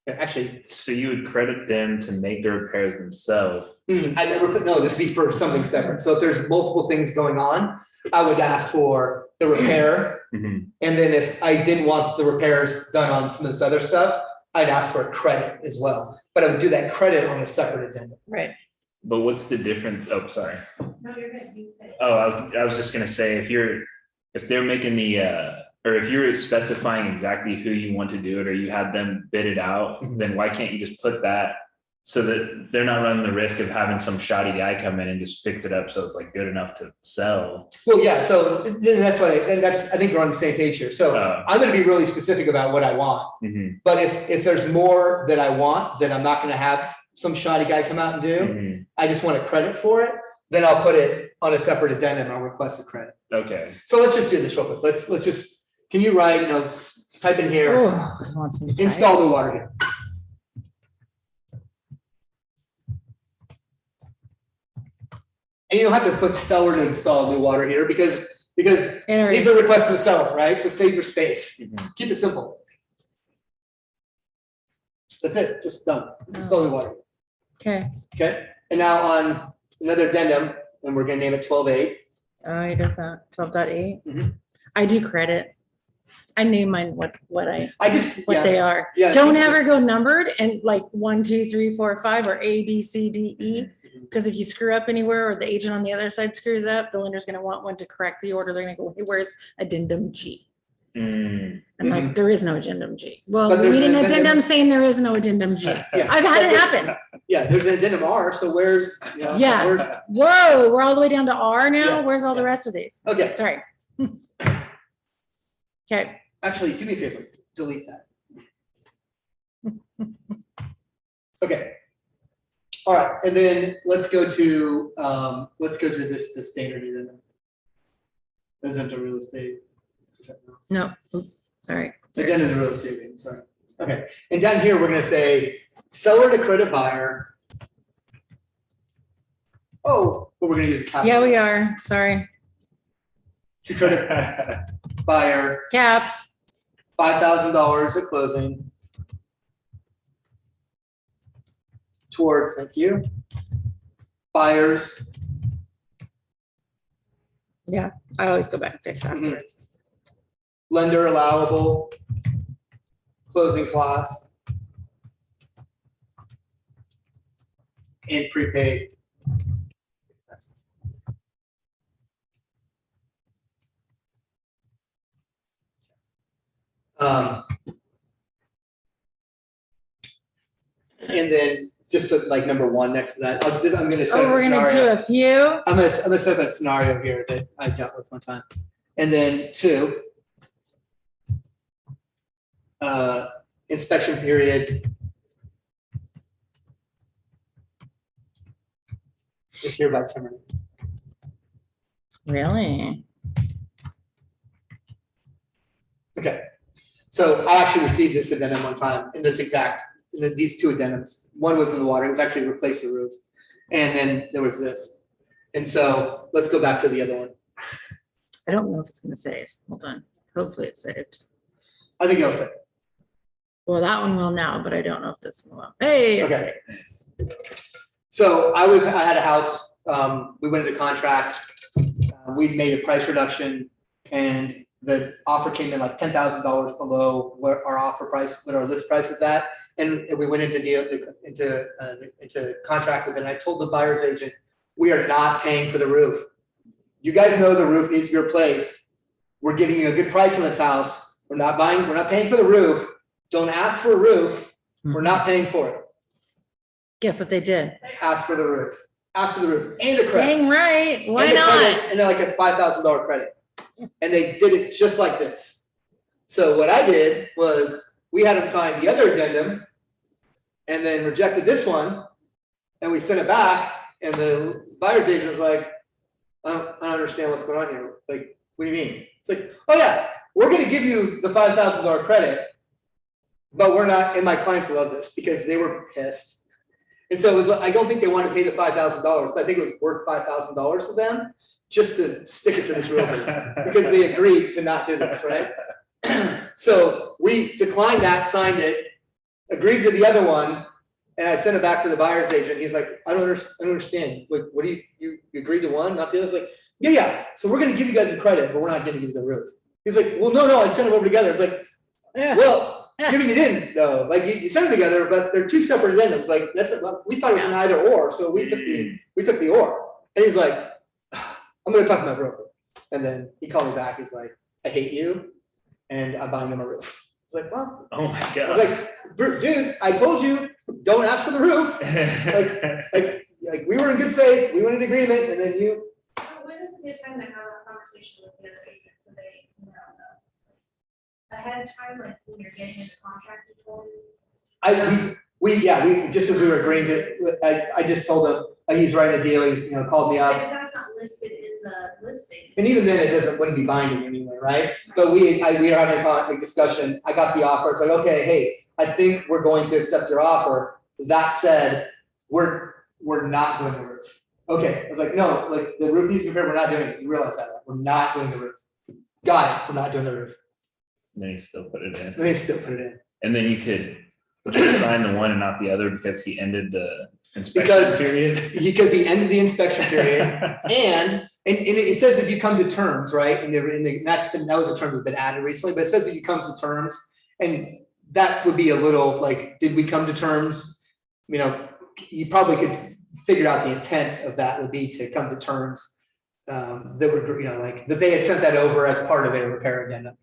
Actually, so you would credit them to make the repairs themselves. I never put, no, this would be for something separate. So if there's multiple things going on, I would ask for the repair. And then if I didn't want the repairs done on some of this other stuff, I'd ask for a credit as well. But I would do that credit on a separate addendum. Right. But what's the difference? Oh, sorry. No, you're good. You fit. Oh, I was just gonna say, if they're making or if you're specifying exactly who you want to do it, or you had them bid it out, then why can't you just put that so that they're not running the risk of having some shoddy guy come in and just fix it up so it's like good enough to sell? Well, yeah, so that's I think we're on the same page here. So I'm gonna be really specific about what I want. But if there's more that I want that I'm not gonna have some shoddy guy come out and do, I just want a credit for it, then I'll put it on a separate addendum and I'll request a credit. Okay. So let's just do this real quick. Let's just, can you write, type in here, Oh, it wants me to type. install the water heater. And you don't have to put seller to install a new water heater because these are requests to the seller, right? So save your space. Keep it simple. That's it, just done. Install the water. Okay. Okay, and now on another addendum, and we're gonna name it 12.8. Oh, he does that, 12.8. I do credit. I name mine what they are. Yeah. Don't ever go numbered and like 1, 2, 3, 4, 5 or A, B, C, D, E. Because if you screw up anywhere or the agent on the other side screws up, the lender's gonna want one to correct the order. They're gonna go, hey, where's addendum G? Mm, And like, there is no addendum G. Well, But we there's need an an addendum- addendum saying there is no addendum G. Yeah. I've had it happen. Yeah, there's an addendum R, so where's, you know, Yeah. where's, Whoa, we're all the way down to R now? Yeah, Where's all the yeah. rest of these? okay, Sorry. Okay, actually, do me a favor, delete that. Okay. All right, and then let's go to the standard addendum. Isn't a real estate. no, oops, sorry. Addendum is a real estate agreement, sorry. Okay, and down here, we're gonna say seller to credit buyer. Oh, but we're gonna use capital. Yeah, we are, sorry. To credit buyer, Caps, $5,000 at closing. Towards, thank you. Buyers, yeah, I always go back and fix afterwards. lender allowable, closing clause. And prepaid. And then just put like number 1 next to that. I'm gonna set Oh, up a we're gonna do scenario. a few? I'm gonna set up a scenario here that I dealt with one time. And then 2. Inspection period. Is hereby terminated. Really? Okay, so I actually received this addendum one time in this exact, these 2 addendums. One was in the water, it was actually replace the roof. And then there was this. And so let's go back to the other one. I don't know if it's gonna save. Hold on. Hopefully it's saved. I think it'll say, Well, that one will now, but I don't know if this one will. Hey, it's Okay. saved. so I had a house, we went into contract. We made a price reduction and the offer came in like $10,000 below where our offer price, what our list price is at. And we went into contract with it. And I told the buyer's agent, we are not paying for the roof. You guys know the roof needs to be replaced. We're giving you a good price on this house. We're not paying for the roof. Don't ask for a roof. We're not paying for it. Guess what they did? Ask for the roof. Ask for the roof and a credit. Dang right, why And a not? credit, and then like a $5,000 credit. And they did it just like this. So what I did was we had them sign the other addendum and then rejected this one. And we sent it back and the buyer's agent was like, I don't understand what's going on here. Like, what do you mean? It's like, oh yeah, we're gonna give you the $5,000 credit, but we're not, and my clients love this because they were pissed. And so it was, I don't think they wanted to pay the $5,000, but I think it was worth $5,000 to them just to stick it to this realtor because they agreed to not do this, right? So we declined that, signed it, agreed to the other one, and I sent it back to the buyer's agent. He's like, I don't understand. Like, what do you agreed to one, not the other? I was like, yeah. So we're gonna give you guys the credit, but we're not gonna give you the roof. He's like, well, no, I sent them over together. It's like, Yeah. well, maybe you didn't though. Like you sent them together, but they're 2 separate addendums. Like we thought it was an either or, so we took the or. And he's like, I'm gonna talk to my broker. And then he called me back. He's like, I hate you, and I'm buying them a roof. It's like, well, Oh my I was god. like, dude, I told you, don't ask for the roof. Like we were in good faith, we went into agreement, and then you. So when is a good time to have a conversation with the other agent, so they know ahead of time, like when you're getting into contract, you told them? We just as we were agreeing to, I just told him, he's writing the deal, he's, called me If up. that's not listed in the listing. And even then, wouldn't be binding anyway, right? But we are having a discussion, I got the offer, it's like, okay, hey, I think we're going to accept your offer. That said, we're not doing the roof. Okay, I was like, no, like the roof needs to be repaired, we're not doing it, you realize that, right? We're not doing the roof. Got it, we're not doing the roof. Then you still put it in. And they still put it in. And then you could just sign the one and not the other because he ended the inspection Because- period. Because he ended the inspection period. And it says if you come to terms, right, and that was a term that's been added recently, but it says if you come to terms, and that would be a little like, did we come to terms? You probably could figured out the intent of that would be to come to terms that were, like, that they had sent that over as part of their repair addendum,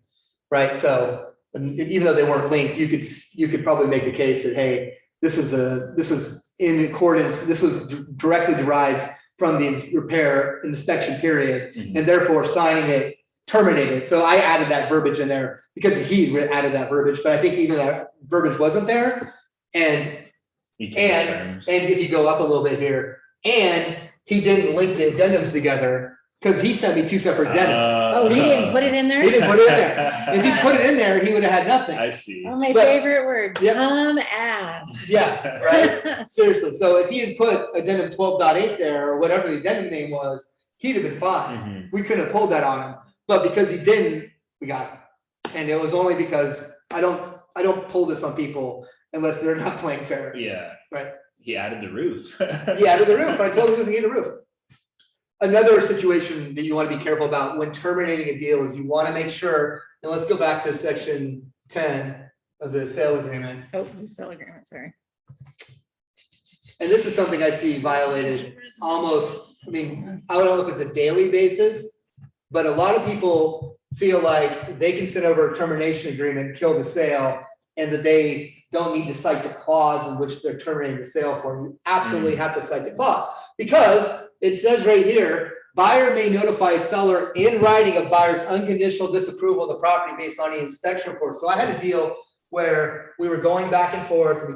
right? So even though they weren't linked, you could probably make the case that, hey, this was in accordance, this was directly derived from the repair inspection period, and therefore signing it terminated. So I added that verbiage in there because he added that verbiage, but I think even that verbiage wasn't there. And if you go up a little bit here, and he didn't link the addendums together because he sent me two separate addendums. Oh, he didn't put it in there? He didn't put it in there. If he put it in there, he would have had nothing. I see. Oh, my But- favorite word, Yeah. dumb ass. Yeah, right? Seriously. So if he had put addendum 12.8 there, or whatever the addendum name was, he'd have been fine. We couldn't have pulled that on him. But because he didn't, we got him. And it was only because I don't pull this on people unless they're not playing fair. Yeah. Right. He added the roof. He added the roof. I told him he was gonna get a roof. Another situation that you want to be careful about when terminating a deal is you want to make sure, and let's go back to section 10 of the sale agreement. Oh, sale agreement, sorry. And this is something I see violated almost, I mean, I don't know if it's a daily basis, but a lot of people feel like they can send over a termination agreement, kill the sale, and that they don't need to cite the clause in which they're terminating the sale for. You absolutely have to cite the clause, because it says right here, buyer may notify seller in writing of buyer's unconditional disapproval of the property based on the inspection report. So I had a deal where we were going back and forth,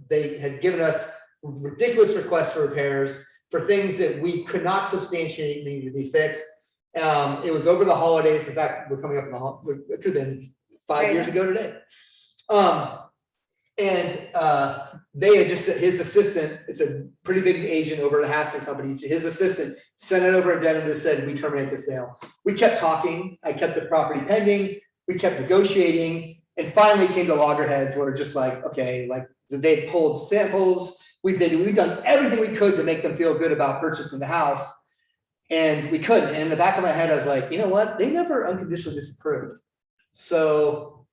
they had given us ridiculous requests for repairs for things that we could not substantiate needed to be fixed. It was over the holidays. In fact, we're coming up in it could have been 5 years ago today. They had just, his assistant, it's a pretty big agent over at Hassan Company, his assistant sent it over addendum that said, we terminate the sale. We kept talking, I kept the property pending, we kept negotiating, and finally came to loggerheads where just like, okay, like they pulled samples, we've done everything we could to make them feel good about purchasing the house, and we couldn't. And in the back of my head, I was like, you know what, they never unconditionally disapproved. So,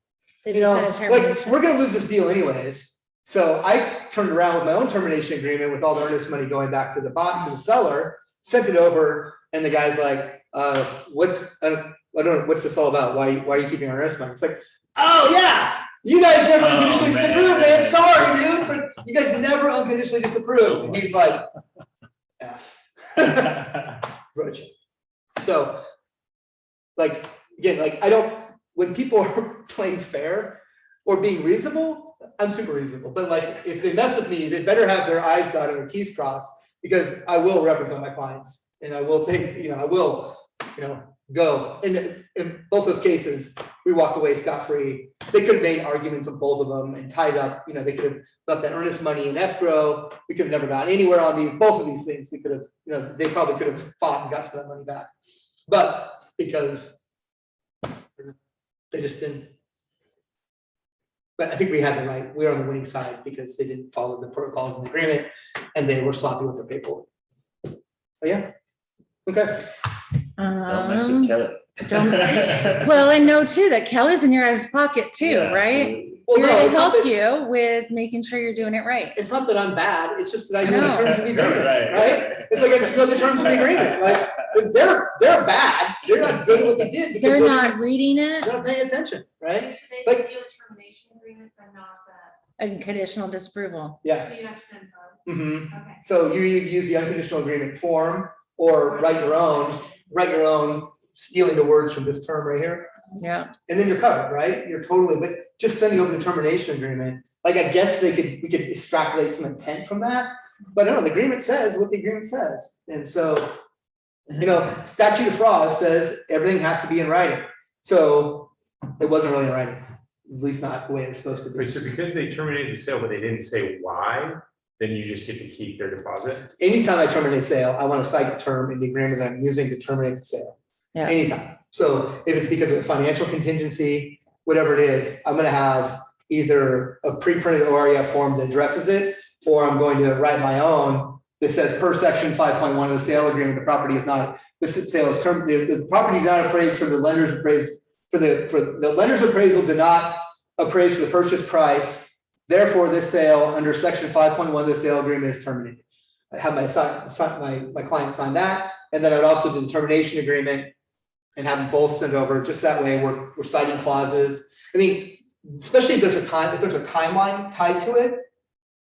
They you just know, said a like, termination. we're gonna lose this deal anyways. So I turned around with my own termination agreement with all the earnest money going back to the seller, sent it over, and the guy's like, I don't know, what's this all about? Why are you keeping our earnest money? It's like, oh yeah, you guys never unconditionally disapproved, man. Sorry, dude, but you guys never unconditionally disapproved. And he's like, F. Roach. So, like, again, like, when people are playing fair or being reasonable, I'm super reasonable, but like, if they mess with me, they better have their I's dotted and their T's crossed, because I will represent my clients, and I will take, I will, go. In both those cases, we walked away scot-free. They could have made arguments of both of them and tied up, they could have left that earnest money in escrow. We could have never got anywhere on both of these things. We could have, they probably could have fought and got some of that money back. But because they just didn't. But I think we had the right, we were on the winning side because they didn't follow the protocols in the agreement and they were sloppy with their paperwork. But yeah, okay. Don't mess with Kelly. Well, and know too, that Kelly's in your guys' pocket too, Yeah, right? absolutely. Well, Here no, to it's not help that, you with making sure you're doing it right. it's not that I'm bad, it's just that I know No. the terms of the agreement, Right. right? It's like I just know the terms of the agreement, like, they're bad, they're not good at what they did because They're not reading it, they're not paying attention, right? They Like- do a termination agreement, but not unconditional disapproval. Yeah. so you have to send both. Okay. So you either use the unconditional agreement form or write your own, stealing the words from this term right here. Yeah. And then you're covered, right? You're totally, but just sending over the termination agreement, like, I guess we could extrapolate some intent from that, but no, the agreement says what the agreement says. And so, Statute of Frauds says everything has to be in writing. So it wasn't really in writing, at least not the way it's supposed to be. Wait, so because they terminated the sale, but they didn't say why, then you just get to keep their deposit? Anytime I terminate sale, I want to cite the term in the agreement that I'm using to terminate the sale. Yeah. Anytime. So if it's because of a financial contingency, whatever it is, I'm gonna have either a pre-printed OREF form that addresses it, or I'm going to write my own that says per section 5.1 of the sale agreement, the property is not, the sale is the property did not appraise for the lender's appraisal, for the lender's appraisal did not appraise for the purchase price. Therefore, this sale under section 5.1 of the sale agreement is terminated. have my client sign that, and then I would also do the termination agreement and have them both sent over, just that way we're citing clauses. I mean, especially if there's a timeline tied to it,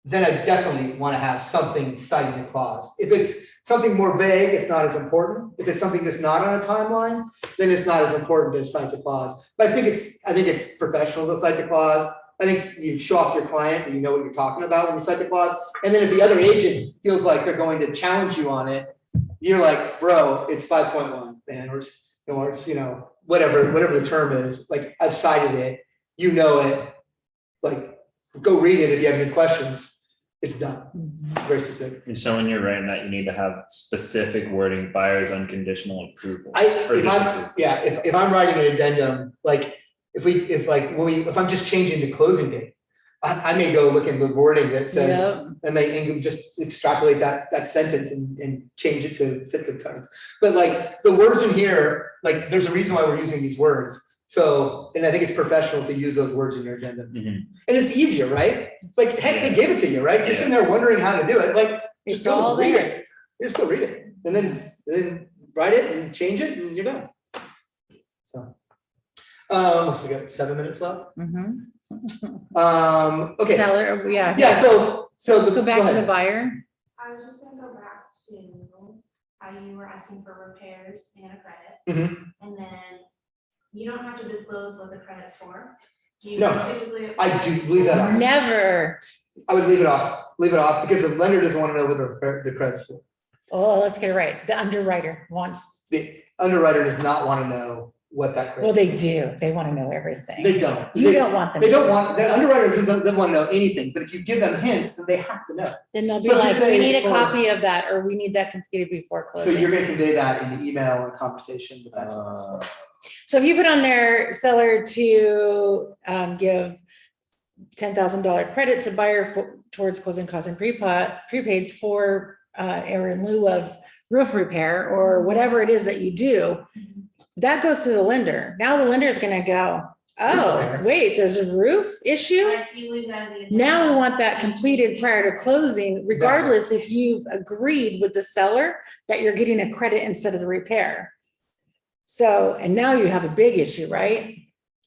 then I definitely want to have something citing the clause. If it's something more vague, it's not as important. If it's something that's not on a timeline, then it's not as important to cite the clause. But I think it's professional to cite the clause. I think you show off your client and you know what you're talking about when you cite the clause. And then if the other agent feels like they're going to challenge you on it, you're like, bro, it's 5.1, man, or it's, you know, whatever the term is, like I've cited it, you know it, like go read it if you have any questions. It's done. It's very specific. And so when you're writing that, you need to have specific wording, buyer's unconditional approval. If I'm writing an addendum, like if I'm just changing the closing date, I may go look in the wording that says, I may just extrapolate that sentence and change it to fit the term. But like the words in here, like there's a reason why we're using these words. So, and I think it's professional to use those words in your addendum. And it's easier, right? It's like, heck, they gave it to you, right? You're sitting there wondering how to do it. Like, just go read it. Just go read it. And then write it and change it and you're done. So, we got 7 minutes left. Okay. Seller, yeah. Yeah, so Let's go back to the buyer. I was just gonna go back to how you were asking for repairs and a credit. And then you don't have to disclose what the credit's for. Do you No, typically? I do leave that off. Never. I would leave it off because the lender doesn't want to know what the credit's for. Oh, let's get it right. The underwriter wants, The underwriter does not want to know what that credit. well, they do. They want to know everything. They don't. You don't want them. They to. don't want, the underwriter doesn't want to know anything, but if you give them hints, then they have to know. Then they'll be So if you like, say we need a it's for- copy of that, or we need that completed before So closing. you're gonna convey that in the email and conversation, but that's what it's for. So if you put on there seller to give $10,000 credit to buyer towards closing costs and prepaids for or in lieu of roof repair or whatever it is that you do, that goes to the lender. Now the lender is gonna go, oh, wait, there's a roof issue? Like, so you leave that in the Now we agenda. want that completed prior to closing, regardless if you've agreed with the seller that you're getting a credit instead of the repair. So, and now you have a big issue, right?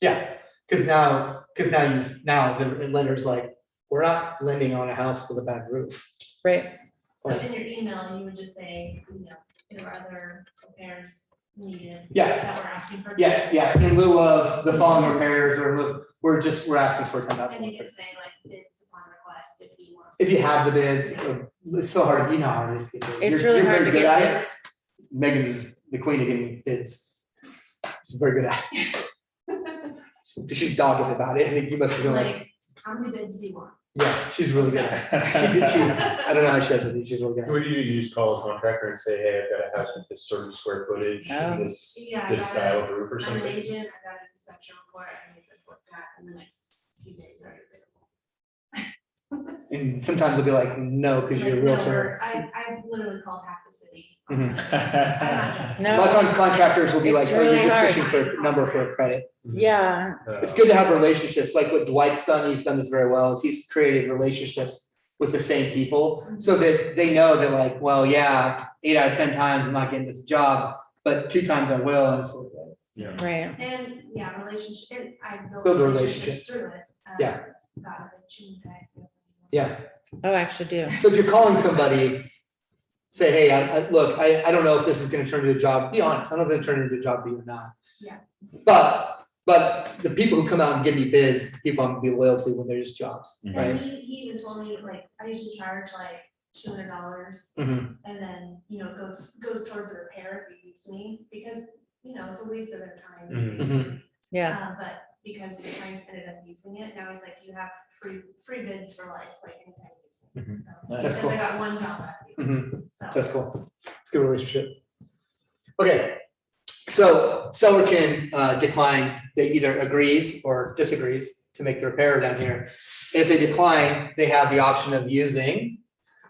Yeah, because now the lender's like, we're not lending on a house with a bad roof. Right. So in your email, you would just say, you know, there are other repairs needed. Yeah. That we're asking for. Yeah, in lieu of the following repairs or we're asking for $10,000. And you can say like bids upon request if you want. If you have the bids, it's so hard, you know how it is. to get bids. It's You're really hard very to good get at it. bids. Megan is the queen of getting bids. She's very good at it. She's dogged about it. I think you must be like, Like, how many bids do you want? yeah, she's really good at it. I don't know how she does it. She's really good at it. Would you just call a contractor and say, hey, I've got a house with this sort of square footage, Oh. and this Yeah, I this got style it. of roof or I'm an something? agent, I got an inspection report, I need this looked at in the next few days are available. And sometimes they'll be like, no, because you're a Like, no, realtor. I've literally called half the city. Mhm. I'm not joking. A lot of No, times contractors will be like, It's oh, really you're just hard. pushing for a number for a credit. yeah, It's good to have relationships, like what Dwight's done, he's done this very well, is he's created relationships with the same people, so that they know that like, well, yeah, 8 out of 10 times I'm not getting this job, but 2 times I will, and so forth. right. And, yeah, relationship, and I built Build a relationships through it. Yeah. Got a chin tag. Yeah, Oh, actually do. so if you're calling somebody, say, hey, look, I don't know if this is gonna turn into a job, be honest, I don't know if it's gonna turn into a job for you or not. Yeah. But the people who come out and give me bids, the people I'm gonna be loyal to when they're just jobs, Mhm. right? And he even told me, like, I usually charge like $200, Mhm. and then, you know, it goes towards a repair if you use me, because, you know, it's a waste of their time. Mhm. Mhm. Yeah, But because his clients ended up using it, now he's like, you have free bids for life, like anytime you use it. Mhm. So, That's because I cool. got one job out of you, Mhm. so. That's cool. It's a good relationship. Okay, so seller can decline, they either agrees or disagrees to make the repair down here. If they decline, they have the option of using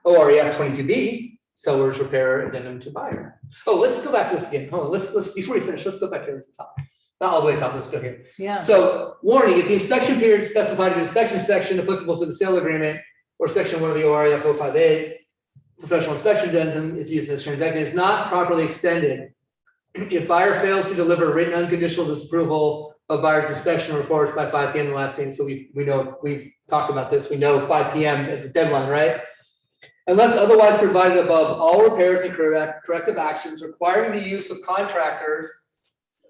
OREF 22B, seller's repair addendum to buyer. Oh, let's go back to this again. Hold on, let's before we finish, let's go back here at the top. Not all the way top, let's go here. yeah. So warning, if the inspection period specified in the inspection section applicable to the sale agreement or section 1 of the ORF 058 professional inspection addendum, if used in this transaction, is not properly extended. If buyer fails to deliver written unconditional disapproval of buyer's inspection reports by 5 p.m. the last day, so we know, we've talked about this, we know 5 p.m. is the deadline, right? Unless otherwise provided above, all repairs and corrective actions requiring the use of contractors,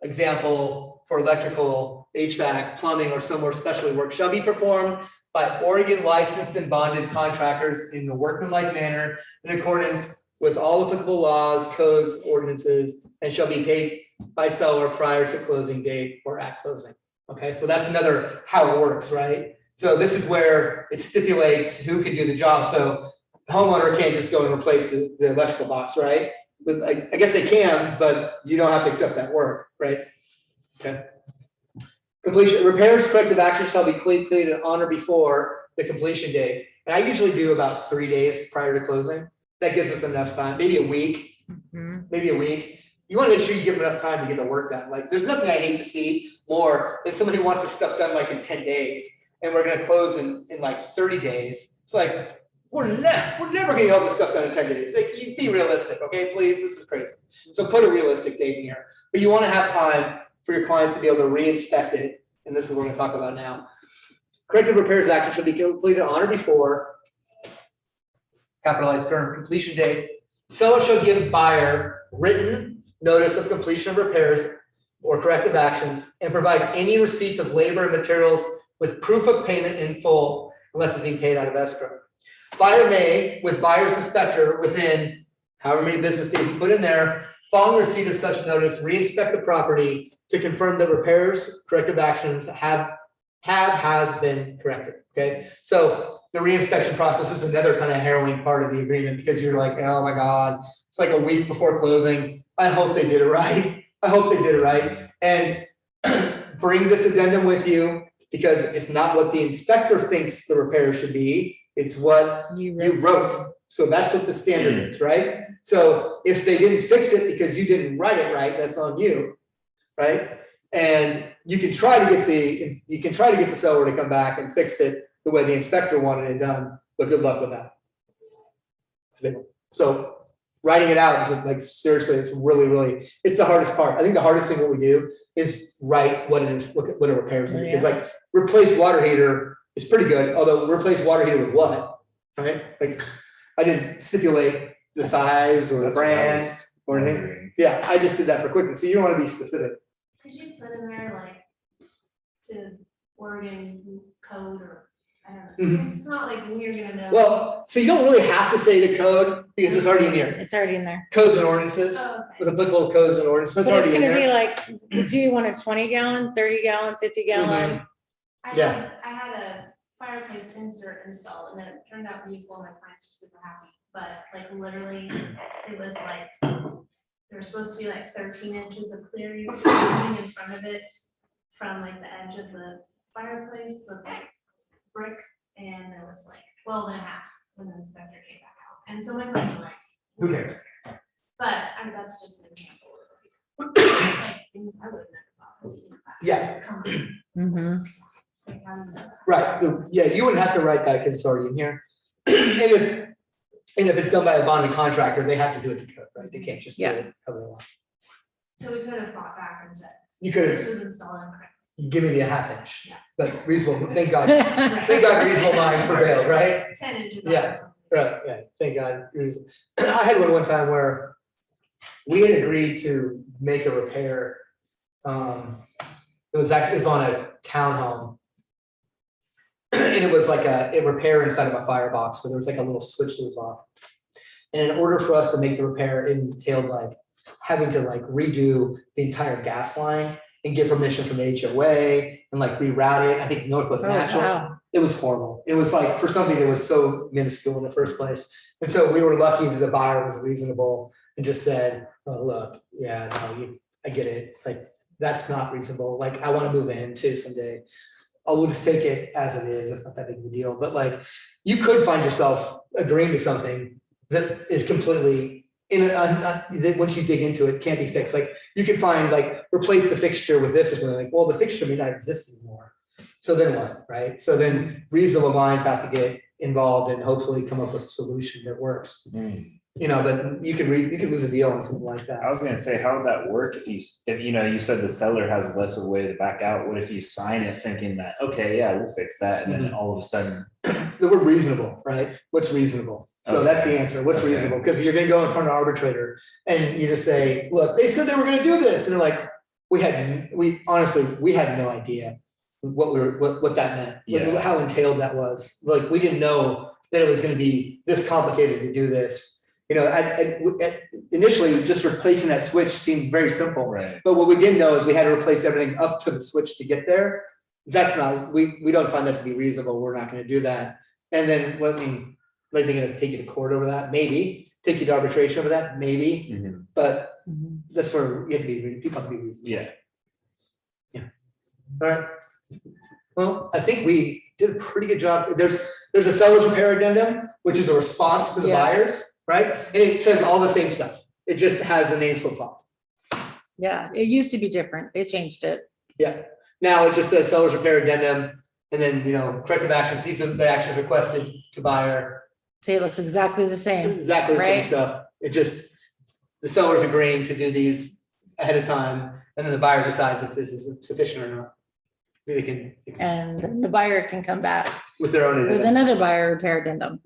example, for electrical, HVAC, plumbing, or some more specialty work, shall be performed by Oregon licensed and bonded contractors in a workmanlike manner in accordance with all applicable laws, codes, ordinances, and shall be paid by seller prior to closing date or at closing. Okay, so that's another how it works, right? So this is where it stipulates who can do the job. So the homeowner can't just go and replace the electrical box, right? But I guess they can, but you don't have to accept that work, right? Okay. Completion, repairs, corrective actions shall be completed on or before the completion date. And I usually do about 3 days prior to closing. That gives us enough time, maybe a week, maybe a week. You want to make sure you give them enough time to get the work done. Like, there's nothing I hate to see more than somebody who wants this stuff done like in 10 days, and we're gonna close in like 30 days. It's like, we're never gonna get all this stuff done in 10 days. Like, you be realistic, okay, please, this is crazy. So put a realistic date in here, but you wanna have time for your clients to be able to re-inspect it, and this is what we're gonna talk about now. Corrective repairs action shall be completed on or before, capitalized term, completion date. Seller shall give buyer written notice of completion of repairs or corrective actions and provide any receipts of labor and materials with proof of payment in full unless it's being paid out of escrow. Buyer may, with buyer's inspector, within however many business days you put in there, following receipt of such notice, re-inspect the property to confirm that repairs, corrective actions has been corrected, okay? So the re-inspection process is another kind of harrowing part of the agreement because you're like, oh my God, it's like a week before closing. I hope they did it right. I hope they did it right. And bring this addendum with you because it's not what the inspector thinks the repair should be. It's what you wrote. So that's what the standard is, right? So if they didn't fix it because you didn't write it right, that's on you, right? And you can try to get the seller to come back and fix it the way the inspector wanted it done, but good luck with that. So writing it out is like, seriously, it's really, it's the hardest part. I think the hardest thing what we do is write what it is, what it repairs. Yeah. It's like replace water heater is pretty good, although replace water heater with what, right? Like I didn't stipulate the size or the brand or anything. Yeah, I just did that for quickness. So you don't want to be specific. Could you put in there like to Oregon code or I don't know, because it's not like we're gonna know. Well, so you don't really have to say the code because it's already in here. It's already in there. Codes and ordinances, Oh, okay. with applicable codes and ordinances, it's But it's already in gonna be there. like, do you want a 20-gallon, 30-gallon, 50-gallon? Yeah. I had a fireplace insert installed and it turned out beautiful. My clients were super happy, but like literally it was like, there was supposed to be like 13 inches of clearing in front of it from like the edge of the fireplace, the brick, and there was like 12 and a half when the inspector came back out. And so my clients were like, Who cares? but I mean, that's just an example. Like things I would have never thought of. Yeah. Come on. Mm-hmm. Like, how do you know that? Right, yeah, you wouldn't have to write that because it's already in here. And if it's done by a bonded contractor, they have to do it to code, right? They can't just do it however they want. So we could have fought back and said, You could this was installed incorrectly. give me the half inch, Yeah. but reasonable, thank God, thank God reasonable minds prevail, right? 10 inches. Yeah. Right, yeah, thank God. I had one time where we had agreed to make a repair. It was on a townhome. And it was like a repair inside of a firebox where there was like a little switch that was off. And in order for us to make the repair, it entailed like having to like redo the entire gas line and get permission from the HOA and like reroute it. I think Northwest Natural. Wow. It was horrible. It was like for something that was so minuscule in the first place. And so we were lucky that the buyer was reasonable and just said, oh, look, yeah, no, I get it. Like, that's not reasonable. Like, I want to move in too someday. We'll just take it as it is. It's not that big of a deal. But like, you could find yourself agreeing to something that is completely that once you dig into it, can't be fixed. Like, you could find like replace the fixture with this or something. Like, well, the fixture may not exist anymore. So then what, right? So then reasonable minds have to get involved and hopefully come up with a solution that works. Mm. You know, but you could lose a deal on something like that. I was gonna say, how would that work if you said the seller has less of a way to back out? What if you sign it thinking that, okay, yeah, we'll fix that, and then all of a sudden, The word reasonable, right? What's reasonable? So Okay. that's the answer. What's Okay. reasonable? Because you're gonna go in front of an arbitrator and you just say, look, they said they were gonna do this. And they're like, we honestly, we had no idea what that meant, Yeah. how entailed that was. Like, we didn't know that it was gonna be this complicated to do this. You know, initially, just replacing that switch seemed very simple. right? But what we didn't know is we had to replace everything up to the switch to get there. That's not, we don't find that to be reasonable. We're not gonna do that. And then what, I mean, like they're gonna take you to court over that? Maybe. Take you to arbitration over that? Maybe. Mhm. But Mhm. that's where you have to be, people have to be reasonable. Yeah. All right. Well, I think we did a pretty good job. There's a seller's repair addendum, which is a response to the Yeah. buyers, right? And it says all the same stuff. It just has a names flip-flopped. Yeah, it used to be different. They changed it. Yeah, now it just says seller's repair addendum, and then, you know, corrective actions, these are the actions requested to buyer, See, it looks exactly the same. exactly the same Right. stuff. It just, the seller's agreeing to do these ahead of time, and then the buyer decides if this is sufficient or not. They can, And then the buyer can come back with their own with addendum. another buyer repair addendum.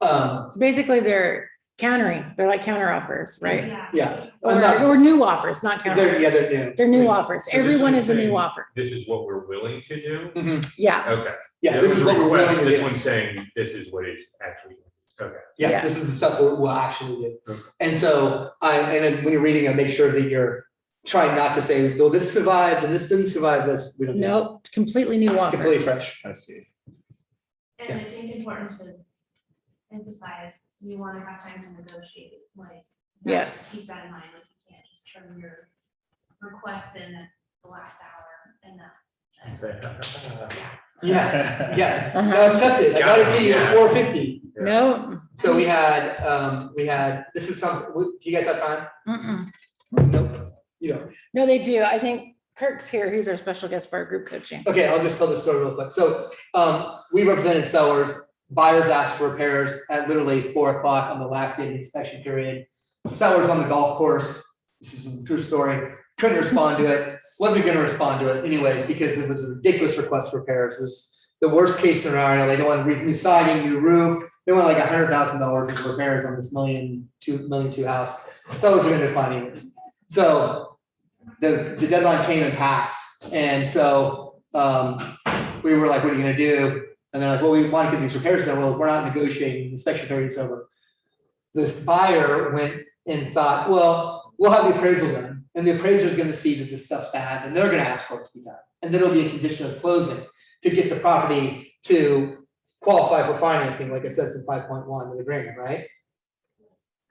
So basically, they're countering, they're like counter offers, right? Yeah. I'm not- Or new offers, not counter They're, yeah, offers. they're new. They're new So offers. this Everyone one's is a new saying- offer. This is what we're willing to do? Yeah, Okay. Yeah, That this was is a what we're willing request. to This do. one's saying this is what is actually, okay. Yeah, Yeah. this is the stuff we'll actually do. Okay. And so and then when you're reading it, make sure that you're trying not to say, well, this survived and this didn't survive, this, we don't do. nope, completely new It's offer. completely fresh. I see. And I think important to emphasize, you wanna have time to negotiate, like. that- Yes. Keep that in mind, like you can't just turn your request in at the last hour and And say, Yeah, yeah. Uh-huh. No, accept it. I got it to you at 4:50. No, So we had, this is some, do you guys have time? mm-mm. Nope. You don't. No, they do. I think Kirk's here. He's our special guest for our group coaching. Okay, I'll just tell the story real quick. So, we represented sellers, buyers asked for repairs at literally 4 o'clock on the last day of the inspection period. Sellers on the golf course, this is a true story, couldn't respond to it, wasn't gonna respond to it anyways, because it was a ridiculous request for repairs. It was the worst case scenario. They don't want new siding, new roof. They want like $100,000 in repairs on this million two house. Sellers are gonna decline anyways. So the deadline came and passed. And so, we were like, what are you gonna do? And they're like, well, we want to get these repairs done. Well, we're not negotiating, the inspection period's over. This buyer went and thought, well, we'll have the appraisal done, and the appraiser's gonna see that this stuff's bad, and they're gonna ask for it to be done. And then it'll be a condition of closing to get the property to qualify for financing, like it says in 5.1 of the agreement, right?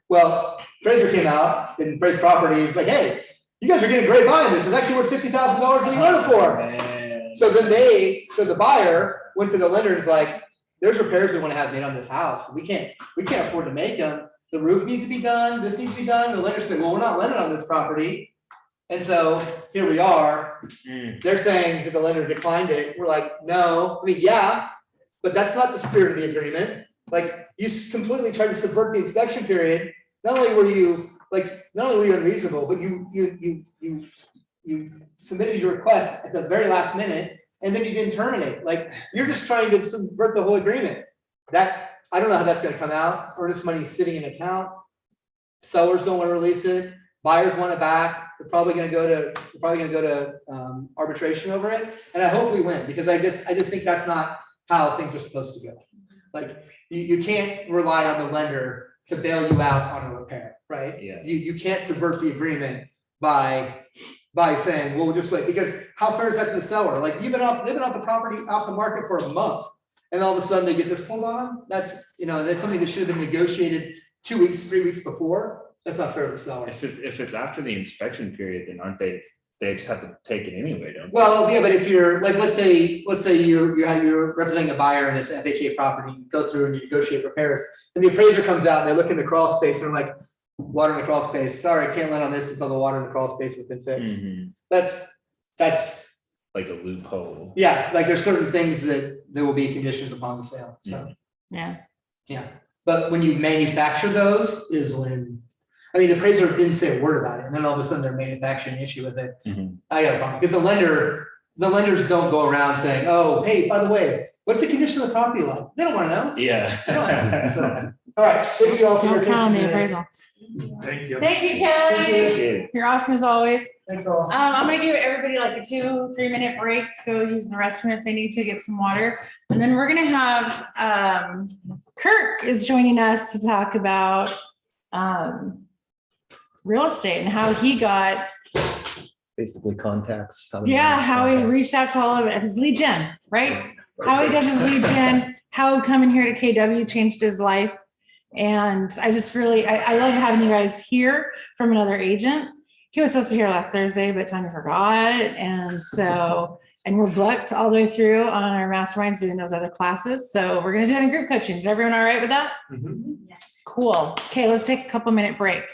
Well, appraiser came out and appraised property, he's like, hey, you guys are getting great buying this, it's actually worth $50,000 than you run it for. Man. So then the buyer went to the lender and was like, there's repairs we wanna have made on this house, we can't afford to make them. The roof needs to be done, this needs to be done, the lender said, well, we're not lending on this property. And so here we are, Mm. they're saying that the lender declined it, we're like, no, I mean, yeah, but that's not the spirit of the agreement. Like, you completely tried to subvert the inspection period, not only were you unreasonable, but you submitted your request at the very last minute, and then you didn't terminate, like, you're just trying to subvert the whole agreement. That, I don't know how that's gonna come out, earnest money is sitting in account, sellers don't wanna release it, buyers want it back, they're probably gonna go to arbitration over it, and I hope we win, because I just think that's not how things are supposed to go. Like, you can't rely on the lender to bail you out on a repair, right? Yeah. You can't subvert the agreement by saying, well, we'll just wait, because how fair is that to the seller? Like, they've been off the property, off the market for a month, and all of a sudden they get this pulled on, that's something that should have been negotiated 2 weeks, 3 weeks before, that's not fair to the seller. If it's after the inspection period, then aren't they just have to take it anyway, don't they? Well, yeah, but if you're, like, let's say you're representing a buyer and it's an FHA property, you go through and you negotiate repairs, and the appraiser comes out and they look in the crawl space and they're like, water in the crawl space, sorry, can't land on this until the water in the crawl space has been fixed. Mhm. That's like a loophole. Yeah, like there's certain things that there will be conditions upon the sale, so, Yeah. yeah. But when you manufacture those is when, I mean, the appraiser didn't say a word about it, and then all of a sudden they're manufacturing an issue with it. Mhm. I got a problem, because the lenders don't go around saying, oh, hey, by the way, what's the condition of the property like? They don't wanna know. They don't ask, so. Yeah. All right, thank you all for your Don't count on the attention today. appraisal. Thank you. Thank you, Kelly. You're awesome as always. Thanks all. I'm gonna give everybody like a 2-3 minute break to go use the restroom if they need to get some water. And then we're gonna have, Kirk is joining us to talk about, real estate and how he got, Basically contacts. how he reached out to all of it, his lead gen, right? How he does his lead gen, how coming here to KW changed his life. And I just really, I love having you guys hear from another agent. He was supposed to be here last Thursday, but Tanya forgot. And so, and we're booked all the way through on our masterminds doing those other classes. So we're gonna do it in group coaching. Is everyone all right with that? Mhm. Cool. Okay, let's take a couple minute break.